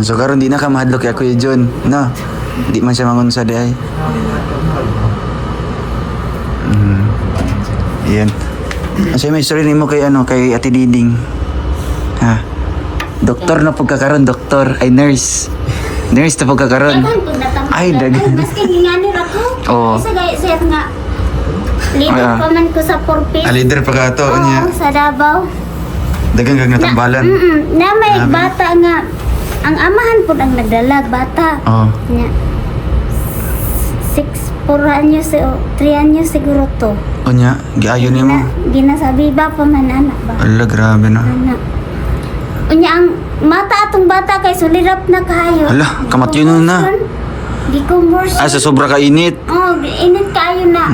So karon di na ka mahadlok kay Kuya John, no? Di man siya mangunsa di ay. Yan. Kasi may story nimo kay kay Ate Diding. Ha. Doktor na pagkakaroon, doktor ay nurse. Nurse na pagkakaroon. Dagan ko natambal. Ay, dagan. Maski ngani ra ko. Oo. Isa gay sir nga. Leader Ah. pa man ko sa Porpis. Leader pa ka to niya. Oo, sa Davao. Dagang kag natambalan. Na may Grabe. bata nga. Ang amahan po ang nagdalag bata. Oo. Nya. 4 anyos, 3 anyos siguro to. Unya, giayon nimo. Ginasabi ba pa man anak ba? Ala, grabe na. Anak. Unya ang mata atong bata kay sulirap na kayo. Hala, kamatyon na. Gi-conversion. Sa sobra ka init. Oh, init kayo na.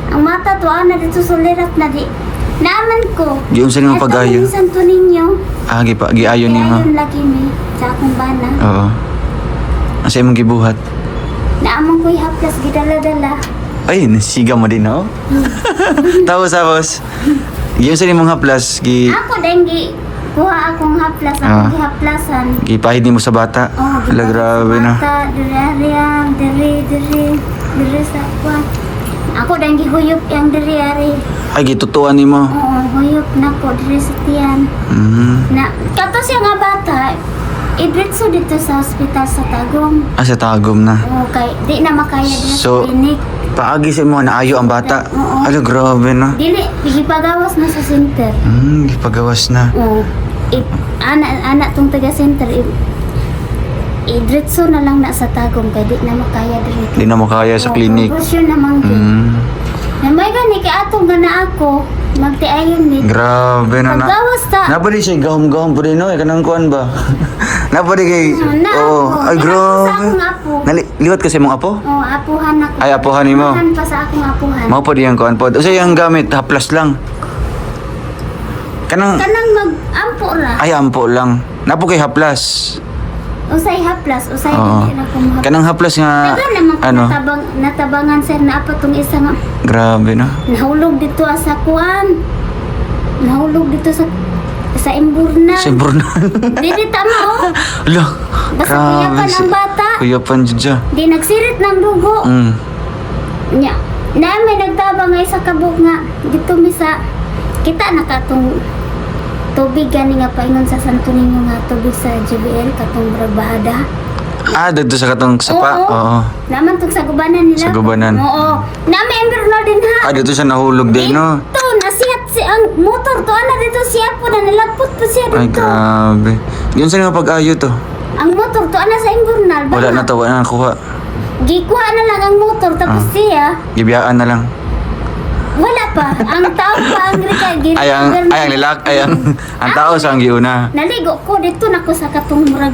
Ang mata to ana dito sulirap na di. Naaman ko. Giunsa nimo pag-ayo? Minsan to ninyo. Giayon nimo. Ayon lagi ni sa akong bana. Oo. Asa imong gibuhat? Naaman ko ihaplas gidala-dala. Ay, nasiga mo din, no? Tapos. Giunsa nimong haplas? Ako din kuha akong haplas, akong gihaplasan. Gipahid nimo sa bata. Oh, Ala, grabe na. Bata, diri sa kwan. Ako din gihuyop yang diri-ari. Ay, gitutuan nimo. Oo, huyop na ko diri sa tiyan. Na, kato siya nga bata, idritso dito sa ospital sa Tagum. Sa Tagum na. Oo, kay, di na makaya dito So, sa klinik. paagi sa mo naayo ang bata. Oo. Ala, grabe na. Dili, gipagawas na sa center. Gipagawas na. Oo. Anak tong taga-center, idritso na lang na sa Tagum, kay di na makaya dito. Di na mo kaya sa klinik. Operasyon naman yun. Na may gani, kay atong gana ako, magtiayon ni. Grabe na na. Paggawas ta. Napadi siya gahom-gahom po din, no? Kanang kuan ba? Napadi kay... Oo. Ay, Sa grabe. akong apo. Liwat kasi mong apo? Oo, apuhan ako. Ay, apuhan ni mo. Apuhan pa sa akong apuhan. Mao po diyang kuan po. Usa yung gamit, haplas lang. Kanang... Kanang mag-ampo ra. Ay, ampo lang. Napo kay haplas. Usay haplas, usay Oo. hindi na kumuhaplas. Kanang haplas nga... Taga naman ko Ano? natabangan sir na apa tong isa nga Grabe na. nahulog dito sa kuan. Nahulog dito sa imburna. Simburnan. Dili tama oh. Ala, Basta grabe. kuyapan ang bata. Kuyapan dyan. Di nagsirit ng dugo. Nya. Na may nagtabang nga isa kabuk nga dito mi sa kita na katong tubig gani nga paingon sa Santo Niño nga tubig sa JBL katong Brabahada. Dito sa katong sapa. Oo. Naman tug sa gubanan nila. Sa gubanan. Oo. Na member na din ha. Dito siya nahulog din, no? Ito, nasiyat si ang motor to ana dito siya po na nilapot po siya Ay, dito. grabe. Yun sa nga pag-ayo to. Ang motor to ana sa imburnal. Wala na to, wala na nakuha. Gikuha na lang ang motor tapos siya Gibiyaan na lang. wala pa. Ang tao pa ang rika. Ang tao sa ang giuna. Naligo ko dito na ko sa katong murag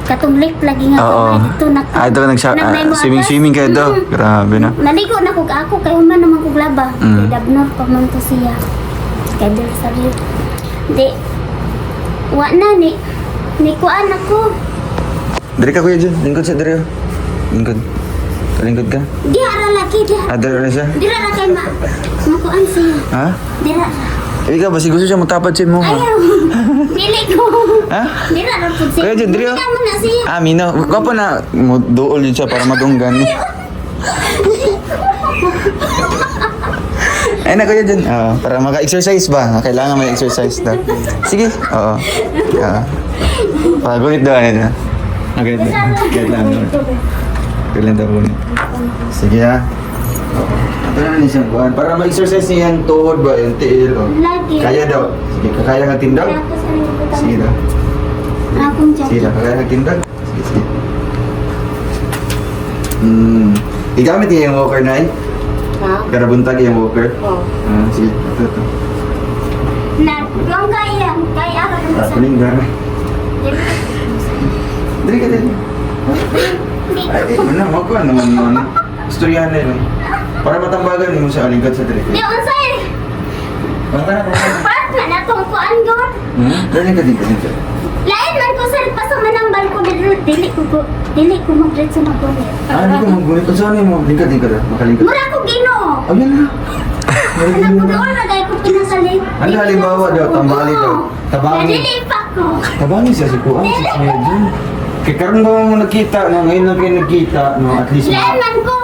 katong lake lagi nga Oo. kamay dito na. Ito ka swimming kayo daw. Grabe na. Naligo na kog ako kay human naman kog laba. Mm. Kay dabnor pa man to siya. Kay dil sa rio. Di wa na ni kuan ako. Dari ka kuya dyan. Lingkod sa dari. Lingkod. Kalingkod ka? Diha ra lagi diha. Dari na siya. Dira ra kay makuan siya. Ha? Dira. Ikaw, basi gusto siya magtapad sa mo. Ayaw. Dili ko. Ha? Dira ra pud siya. Kaya dyan, diri, oh. Dira mo na siya. Ah, Mino. Wapa na. Dool yun siya para madunggan. Ay na kuya dyan. Para maka-exercise ba? Kailangan may exercise daw. Sige. Oo. Pagunit daw. Ano? Ganit lang. Ganit lang. Ganit lang daw punit. Sige ha. Ito na rin siyang kuhan. Para ma-exercise niya yung tuhod ba? Yung tiil. Oh. Lagi. Kaya daw. Sige. Kakaya ka tindaw? Kaya ako sa libutan. Sige daw. Akong Sige jacket. daw. Kakaya ka tindaw? Sige, sige. Igamit niya yung walker na eh. Ha? Karabuntag yung walker. Oo. Sige. Ito. Na, yung kaya ako Ah, sa... kuning gana. Dali ka din. Ay, mana, magkuhan naman mo na. Istoryahan na yun. Para matambagan mo sa alingkad sa dali. Di unsay. Baka na, baka na. Part na natong kuan gawin. Dali ka din, ka din. Lain man ko sir pa sa manambal ko dili ko magdiretso na ko. Ah, hindi ko maggunit. Kung saan mo? Lingkad, lingkad ah. Makalingkad. Mura ko Ginoo. Ayun na. Anak ko doon na dahil ko pinasali. Ano halimbawa daw, tambali daw. Tabangi. Dili pa ko. Tabangi siya si Kuan, si Kuya Jun. Kaya karoon ba mo nakita, no? Ngayon lang kayo nagkita, no? At least Lain man ko.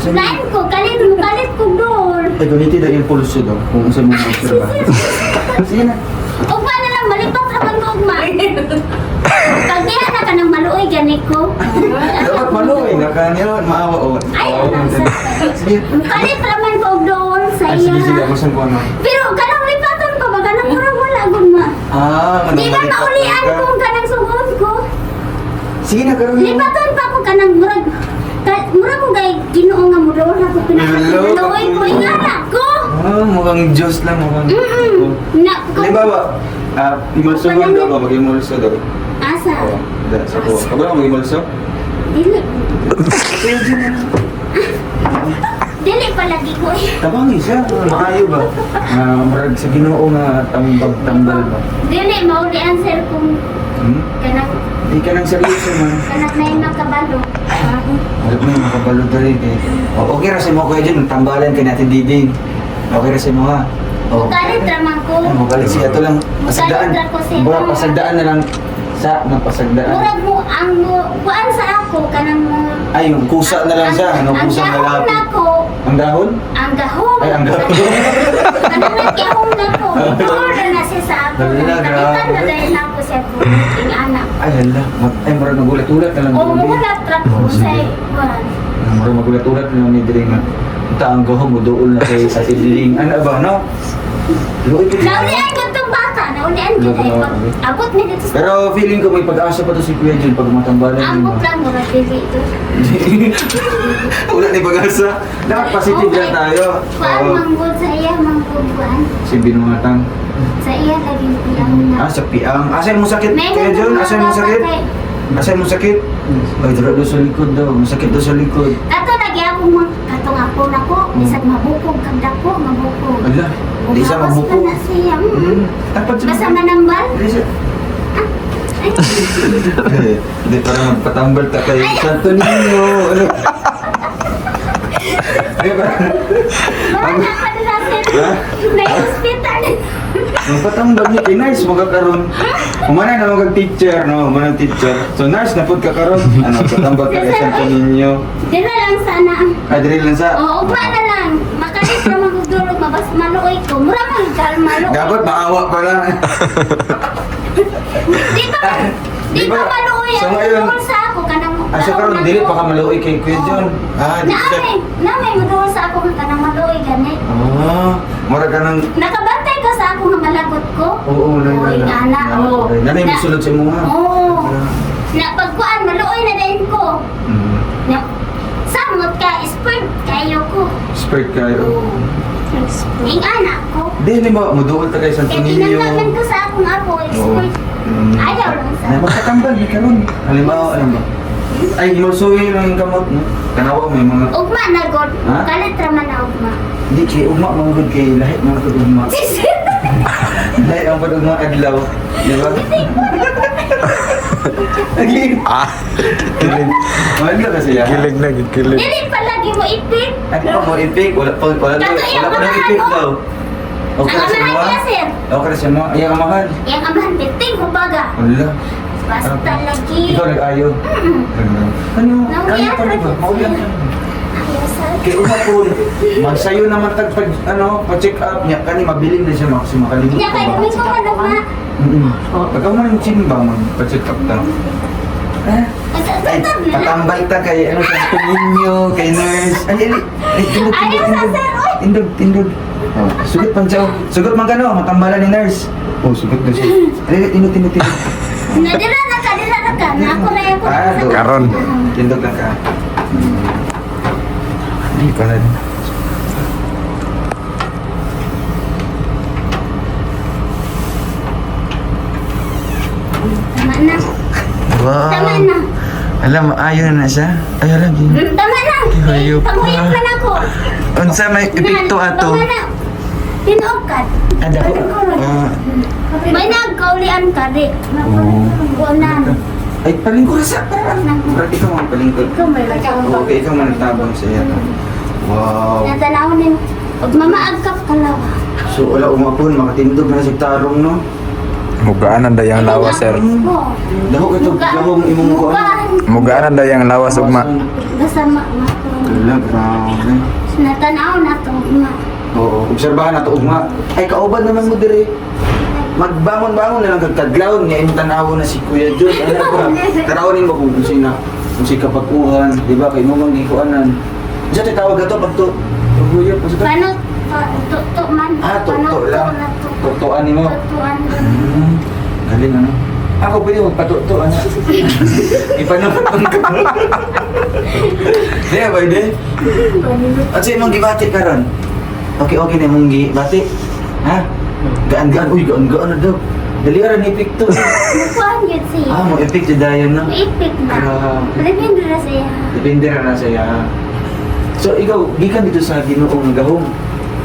Lain ko kalit ko doon. Ay, ganiti daw yung pulso daw. Kung saan mo mag-observa. Sige na. O pa na lang malipat naman ko ugma. Pag diha na ka ng maluoy ganit ko. Dapat maluwi na kanyo, maawa o. Ay, ano sa... Sige. Kalit naman ko doon sa Ay, sige, sige. iya. Masan ko ano. Pero kanang lipatan ko ba kanang murag wala gud ma. Ah, Di ba maulian ko kanang sugod ko? Sige na, karoon. Lipatan pa ko kanang murag murag ko gay Ginoo nga mo doon ako pinakaluoy ko ingana ko. Ah, mukhang Diyos lang, mukhang Na ko. Halimbawa, imulsugan daw ba? Mag-imulso daw. Asa? Oo. Sa kuha. Kaba ka mag-imulso? Dili. Dili palagi ko eh. Tabangi siya. Maayo ba? Marag sa Ginoo nga tambal ba? Dili maulian sir kung kanang Di ka nang seryoso man. kanang may makabalo. Alam mo yung makapalo na rin eh. Okay ra sa mo kayo dyan, tambalan ka natin diding. Okay ra sa mo ha. Kalit raman ko. Magalit siya. Ito lang, pasagdaan. Magalit lang ko siya. Mura, pasagdaan na lang sa pasagdaan. Murag mo ang kuan sa ako kanang Ay, yung kusa na lang siya. Ano, ang kusang gahong lalaki. na ko. Ang dahon? Ang gahong. Ay, ang dahon. Kanang nagkahong na ko. Mura na siya sa ako. Hala, Nakalitan na grabe. dahil ako siya po. King anak. Ay, hala. Ay, marag magulat-ulat na lang. O mulat ra ko sa kuan. Marag magulat-ulat na lang ni Diring nga. Ita ang gahong mo doon na kay Ate Diring. Ano ba, no? Luoy ko. Naulian ko itong bata. Naulian ko dahil pag abot na dito sa... Pero feeling ko may pag-asa pa to si Kuya Jun pag matambalan Ambot lang mura dili ito. Wala ni pag-asa. Dapat positive lang tayo. Kuan Oo. manggod sa iya manggod kuan. Si binuhatang. Sa iya lagi piyang na. Ah, sa piang. Asan mo sakit, May Kuya Jun? Asan mo sakit? kay- Asan mo sakit? Ay, dala doon sa likod daw. Masakit daw sa likod. Ato lagi ako katong ako nako bisag mabukog kag dako mabukog. Ala, di siya Umawas mabuko. pa na siya. Dapat siya Basta mabuko. manambal. Di siya. Ay, Hindi, para magpatambal ta kay Santo Niño. Ano? Ay, ba? wala pa nila sir. Ha? May hospital. Magpatambal niya kay nurse magkakaroon. Umana na mag-teacher, no? Umanang teacher. So nurse na po kakaroon. Ano, patambal ka kay Santo Niño. Dira lang sana. Ay, dili lang sa... O, ugma na lang. Makalit na magdulog, mabas maluoy ko. Mura man maluoy. Dapat maawa pala. Di ba maluoy So ang ngayon, madul sa ako kanang so karon dili pa ka maluoy kay Kuya John. Ah, di siya. Namay madul sa ako nga kanang maluoy gani. Ah, mura ka nang... Nakabantay ka sa ako nga malagot ko. Oo, Oy, ana, oo. Nanay, musulod sa mga. Oo. Na pagkuan maluoy na din ko. Na samot ka, spurt kayo ko. Spurt kayo. Oo. Ing anak ko. Di, halimbawa, muduol ta kay Santo Kaya Niño. tinanggalan ko sa akong apo, expert. Ayaw lang sa. Ay, magkatambal, di karon. Halimbawa, alam ba? Ay, inusuyo lang yung kamot, no? Tanawa, may mga... Ugma na god. Ha? Kalit raman na ugma. Hindi, kay ugma, mga good kay lahit mga pag-ugma. Lahit ang pag-ugma adlaw. Di ba? Lagi. Kilig. Wala kasi yan. Kilig na, kilig. Dili palagi mo ipit. Ano pa mo ipik? Wala pa ng ipik daw. Okay na siya Ang mo? amahan niya, sir. Okay na siya mo? Ay, ang mahal. Yang amahan, biting ko baga. Wala. Basta lagi. Ikaw nag-ayo. Ano? Kaya pa rin ba? Maulihan ka. Ayaw sa. Kaya una po, magsayo naman tagpag, pa-check up niya. Kani, mabiling na siya makalimutan. Kaya kayo may kumanok na. Pagka mo nang simba, magpa-check up ta. Ay, patambay ta kay ano sa ninyo, kay nurse. Ay, tindog. Tindog. Oh, sugot man siya. Sugot man ka no, matambalan ni nurse. Oh, sugot na siya. Ay, tindog. Nadira na ka. Na ako na yung do. Karon. Tindog lang ka. Hindi ka na. Tama na. Wow. Tama na. Alam, ayaw na siya. Ayaw lang. Tama na. Hayop ka. Panguyap ka na ko. Unsa may epekto ato? Tama na. Tinuokat. Ada ko. May nagkaulian ka, di. Buonan. Ay, palingkod sa parang. Parang ikaw ang palingkod. Ikaw may nagkaulian. Okay, ikaw man nagtabang sa iya. Wow. Natanaw ni mamaagkap ka lang. So, wala umapon, makatindog na si Tarong, no? Mugaanan da yung lawas, sir. Dahok ito, dahong imong ko. Mugaanan da yung lawas, ugma. Basta Wala, grabe. natanaw na to. Oo, obserbahan na to, ugma. Ay, kauban naman mo dire. Magbangon-bangon na lang kagkadlaw niya yung tanawo na si Kuya John. Ano ba? Tanawin mo kung si kapakuhan, di ba? Kay mo mang gikuanan. Diyan tayo tawag ito pag to. Kuya, pa sa Paano? Tuto man. Tuto lang. Tutuan ni mo. Tutuan. Galing ano? Ako pwede magpatuto, ano? Ipanapatong ka. Di ba, hindi? At sa imong gibati ka ron? Okay na imong gibati? Ha? Gaan-gaan. Uy, gaan-gaan na daw. Dali ka rin ipik to. Mukuhan yun siya. Mo ipik sa dayan, no? Ipik na. Grabe. Depende na siya. Depende na sa'ya. So, ikaw, gikan dito sa Ginoong Gahong.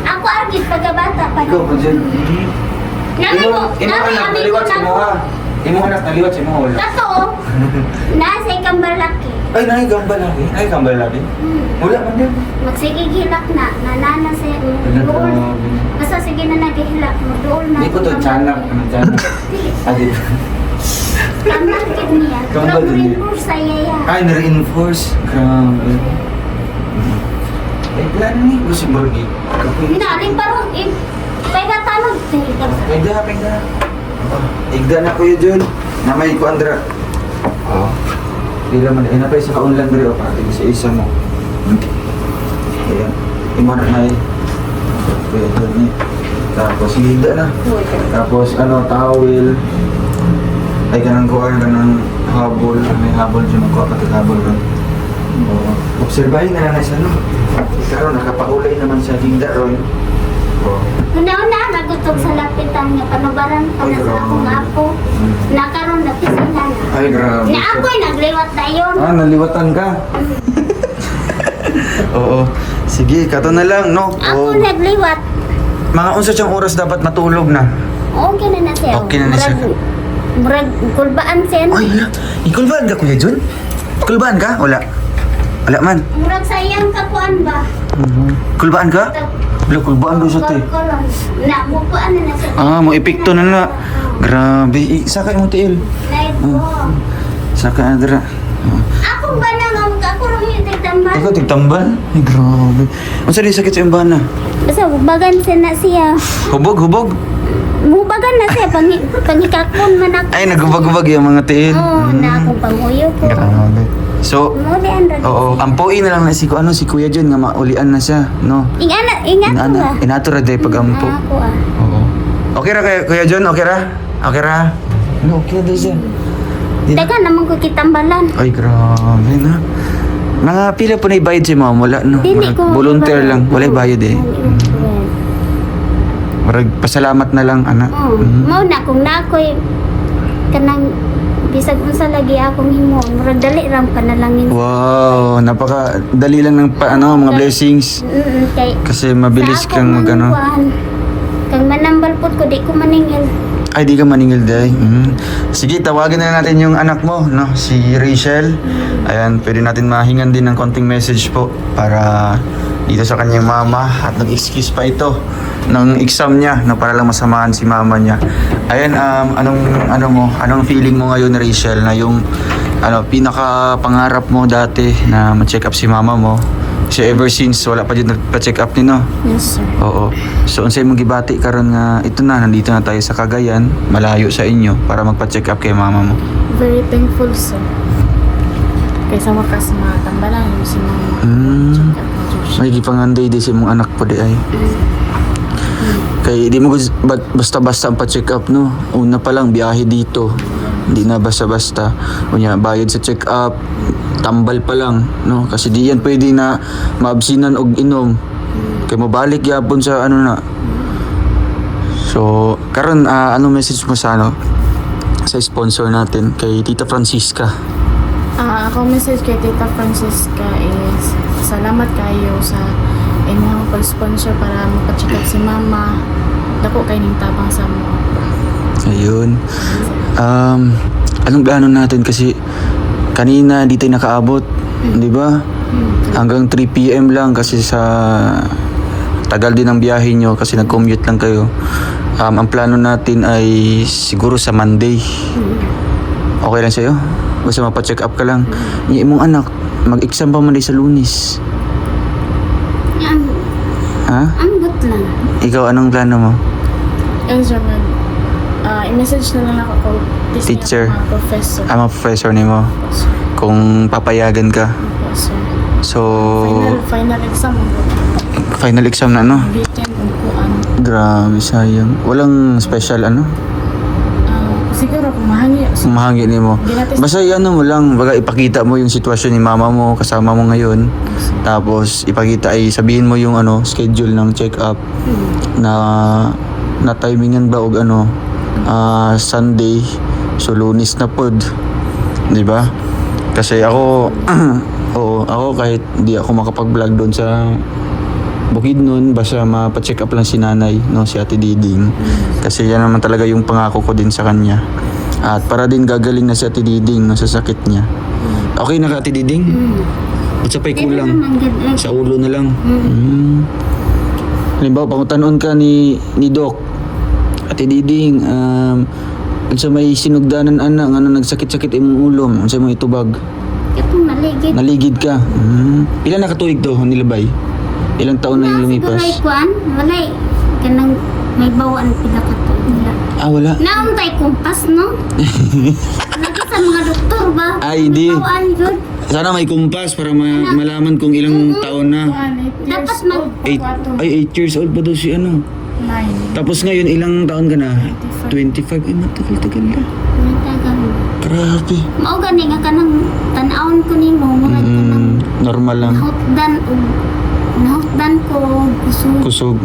Ako argit pagkabata pa. Ikaw, pa dyan. Nami ko. Imo anak, naliwat sa imo ha. Imo anak, naliwat sa imo wala. Kato, nasa ikang balaki. Ay, nakikambal lagi. Nakikambal lagi. Wala man din. Magsigigilak na. Nanana siya. Dool. Basta sige na naghihilak mo. Dool na. Hindi ko to tiyanak. Ano tiyanak? Adi. Kambal kid niya. Kambal Pero din niya. reinforce sa iya. Ay, na-reinforce. Grabe. Eh, plano ni. Gusto mo rin. Naling parang pwede tanong. Pwede. Igda na Kuya John. Namay ko, Andra. Oo. Hindi naman. Eh, napay sa kaunlan rin. O, pati sa isa mo. Ayan. Imo na na eh. Kuya John eh. Tapos, igda na. Tapos, towel. Ay, kanang kuha, kanang habol. May habol dyan. Magkuha pati habol rin. Oo. Obserbahin na lang sa Karon nakapaulay naman sa Hinda ron. Una-una, nagutog sa lapitan niya. Panubaran pa na sa akong apo. Nakaroon na pisila na. Ay, grabe. Na ako'y nagliwat na yun. Naliwatan ka. Oo. Sige, kato na lang, no? Ako nagliwat. Mga unsa siyang oras dapat matulog na? Okay na siya. Okay na siya. Murag, kulbaan siya. Ay, ikulbaan ka, Kuya John? Kulbaan ka? Wala. Wala man. Murag sayang kapuan ba? Kulbaan ka? Wala, kulbaan doon sa te. Nabukuan na siya. Mo epekto na na. Grabe. Sakay mo, Tiil. Live ko. Sakay, Andra. Ako ba na nga? Ako rin yung tigtambal. Ikaw, tigtambal? Ay, grabe. Ang sali sakit sa imbana? Basta, hubagan siya na siya. Hubog. Hubagan na siya. Pangikakon man ako. Ay, naghubag-hubag yung mga Tiil. Oo, na akong panguyo ko. Grabe. So, Muli ang rag. oo, ampuin na lang na si Kuya John nga maulian na siya, no? Ingat ko ba? Inato ra day pag ampo. Ako Oo. Okay ra Kuya John, okay ra? Okay ra? No, okay na siya. Teka naman ko kitambalan. Ay, grabe na. Mga pila po na ibayad si ma'am, wala no? Dili ko. Volunteer lang, wala bayad eh. Murag pasalamat na lang ana. Oh, mao na kung na ako'y kanang bisag unsa lagi akong himo, murag dali ram panalangin. Wow, napaka dali lang ng mga blessings. Kay Kasi mabilis sa ako kang man magano. kuhaan, kang manambal pud ko di ko maningil. Ay, di ka maningil day. Sige, tawagin na natin yung anak mo, no? Si Rachel. Ayan, pwede natin mahingan din ng konting message po para dito sa kanyang mama. At nag-excuse pa ito ng exam niya, no? Para lang masamahan si mama niya. Ayan, anong feeling mo ngayon, Rachel, na yung pinaka pangarap mo dati na ma-check up si mama mo? Kasi ever since wala pa dyan nagpa-check up ni, no? Yes, sir. Oo. So, unsay mong gibati karon nga ito na, nandito na tayo sa Cagayan, malayo sa inyo para magpa-check up kay mama mo. Very thankful, sir. Kaysa wakas matambalan yung si mama. Mm. May gipanganday di sa mong anak po di ay. Kay di mo basta-basta ang pa-check up, no? Una pa lang biyahe dito. Hindi na basta-basta. Kunya bayad sa check up, tambal pa lang, no? Kasi di yan pwede na maabsinan og inom. Kay mo balik yapon sa na. So, karon ano message mo sa sa sponsor natin kay Tita Francisca? Ako message kay Tita Francisca is salamat kayo sa inyong pag-sponsor para mapacheck up si mama. Dako kay ning tabang sa mo. Ayun. Anong plano natin kasi kanina di tayo nakaabot, di ba? Hanggang 3 PM lang kasi sa tagal din ang biyahe nyo kasi nag-commute lang kayo. Ang plano natin ay siguro sa Monday. Okay lang sa'yo? Basta mapacheck up ka lang. Yung imong anak, mag-exam pa Monday sa Lunes. Ha? Ambot lang. Ikaw, anong plano mo? And sir, i-message na lang ako ko Teacher. mga professor. Ang professor ni mo. Kung papayagan ka. Professor. So, Final exam mo. final exam na, no? Weekend kung kuan. Grabe, sayang. Walang special, Siguro kung mahangi. Mahangin ni mo. Basta mo lang, baga ipakita mo yung sitwasyon ni mama mo, kasama mo ngayon. Tapos ipakita ay sabihin mo yung schedule ng check-up na timingan ba og Sunday, so Lunes na pod. 'Di ba? Kasi ako ako kahit di ako makapag-vlog doon sa Bukidnon, basta mapa-check up lang si nanay, no, si Ate Diding. Kasi yan naman talaga yung pangako ko din sa kanya. At para din gagaling na si Ate Diding, no, sa sakit niya. Okay na ka, Ate Diding? At sa pa'y kulang? Sa ulo na lang? Halimbawa, pangutanon ka ni Doc, Ate Diding, sa may sinugdanan nga nagsakit-sakit imong ulo, sa mo itubag? Ito maligid. Naligid ka? Pila na katuig to, nilabay? Ilang taon na yung lumipas? Siguro ay kuan, walay kanang may bawaan pila ka to nila. Wala. Nauntay kumpas, no? Lagi sa mga doktor ba? Ay, di. May bawaan yun. Sana may kumpas para malaman kung ilang taon na. Dapat mag... 8 years old pa daw si 9. Tapos ngayon, ilang taon ka na? 25. Ay, matagal-tagal na. May tagal. Grabe. Mao gani nga kanang tan-awon ko nimo mga kanang Normal lang. nahutdan ko kusog. Kusog.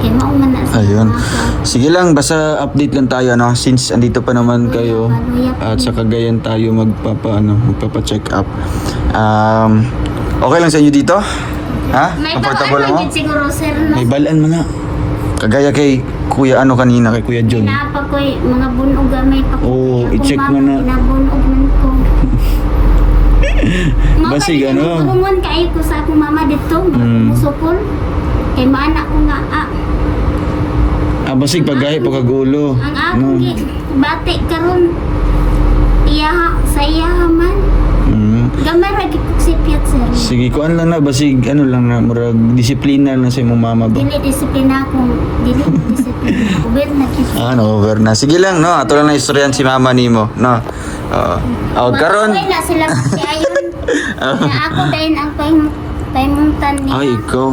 Kaya mao man na sa Ayun. mga- Sige lang, basta update lang tayo, no? Since andito pa naman kayo at sa Cagayan tayo magpapa-check up. Okay lang sa inyo dito? Ha? May Comfortable bawaan mo? man yun siguro sir no? May balaan man na. Kagaya kay Kuya kanina, kay Kuya John. Napa ko'y mga bunog may pa Oo, i-check mo na. Nabunog man ko. Basig, Tulungan kayo ko sa akong mama dito. Musupol. Kay maanak ko nga. Basig paggahi pagkagulo. Ang akong bati karon iyaha sa iyaha man. Gamay ra gid kog sipyat sir. Sige, kuan lang na, basig, lang na, murag disiplina lang sa imong mama ba? Dili disiplina akong dili disiplina. Ubed na kid. Over na. Sige lang, no? Ato lang na istoryan si mama nimo, no? Karon. Wala na sila kasi ayon. Na ako din ang paimuntan niya. Ay, ikaw.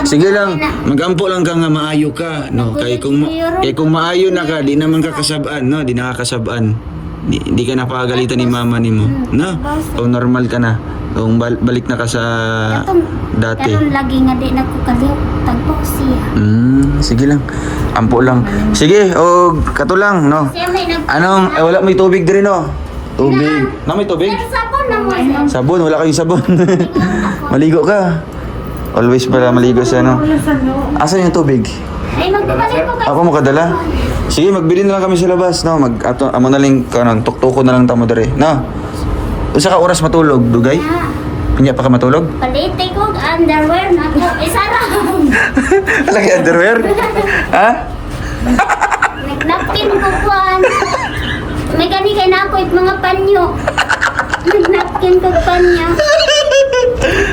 Sige lang, magampo lang ka nga maayo ka, no? Kay kung maayo na ka, di naman ka kasabaan, no? Di nakakasabaan. Di ka napakagalitan ni mama ni mo. No? O normal ka na. O balik na ka sa dati. Karon lagi nga di nagkukaliw. Tagpo siya. Sige lang. Ampo lang. Sige, o kato lang, no? Siya may Anong, wala may tubig din, no? Tubig. Na may tubig? Sabon na mo siya. Sabon, wala kayong sabon. Maligo ka. Always pala maligo siya, no? Asan yung tubig? Ay, magbabalik ko kayo. Ako mo kadala? Sige, magbili na lang kami sa labas, no? Amo na lang, tuktuko na lang tamo dere, no? Usa ka oras matulog, dugay? Kanya pa ka matulog? Palite ko underwear na ko. Isarang. Lagi underwear? Ha? Nagnapkin ko kuan. May gani kay na ako mga panyo. Nagnapkin ko panyo.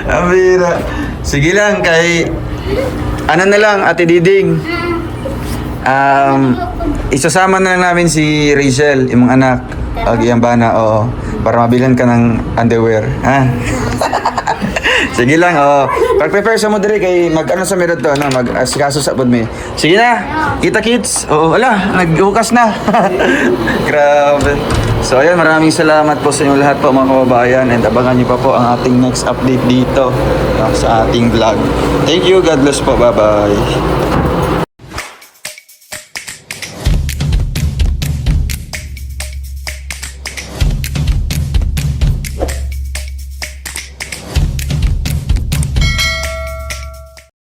Amira. Sige lang, kay... Ano na lang, Ate Diding. Isasama na lang namin si Rachel, imong anak. Ag iyang bana, oo. Para mabilan ka ng underwear, ha? Sige lang, oo. Pag-prepare sa mo diri kay mag-ano sa meron to, no? Mag-asikaso sa pod mi. Sige na, kita kids. Oo, wala, naghukas na. Grabe. So ayun, maraming salamat po sa inyo lahat po mga kababayan, and abangan niyo pa po ang ating next update dito sa ating vlog. Thank you, God bless po, bye-bye.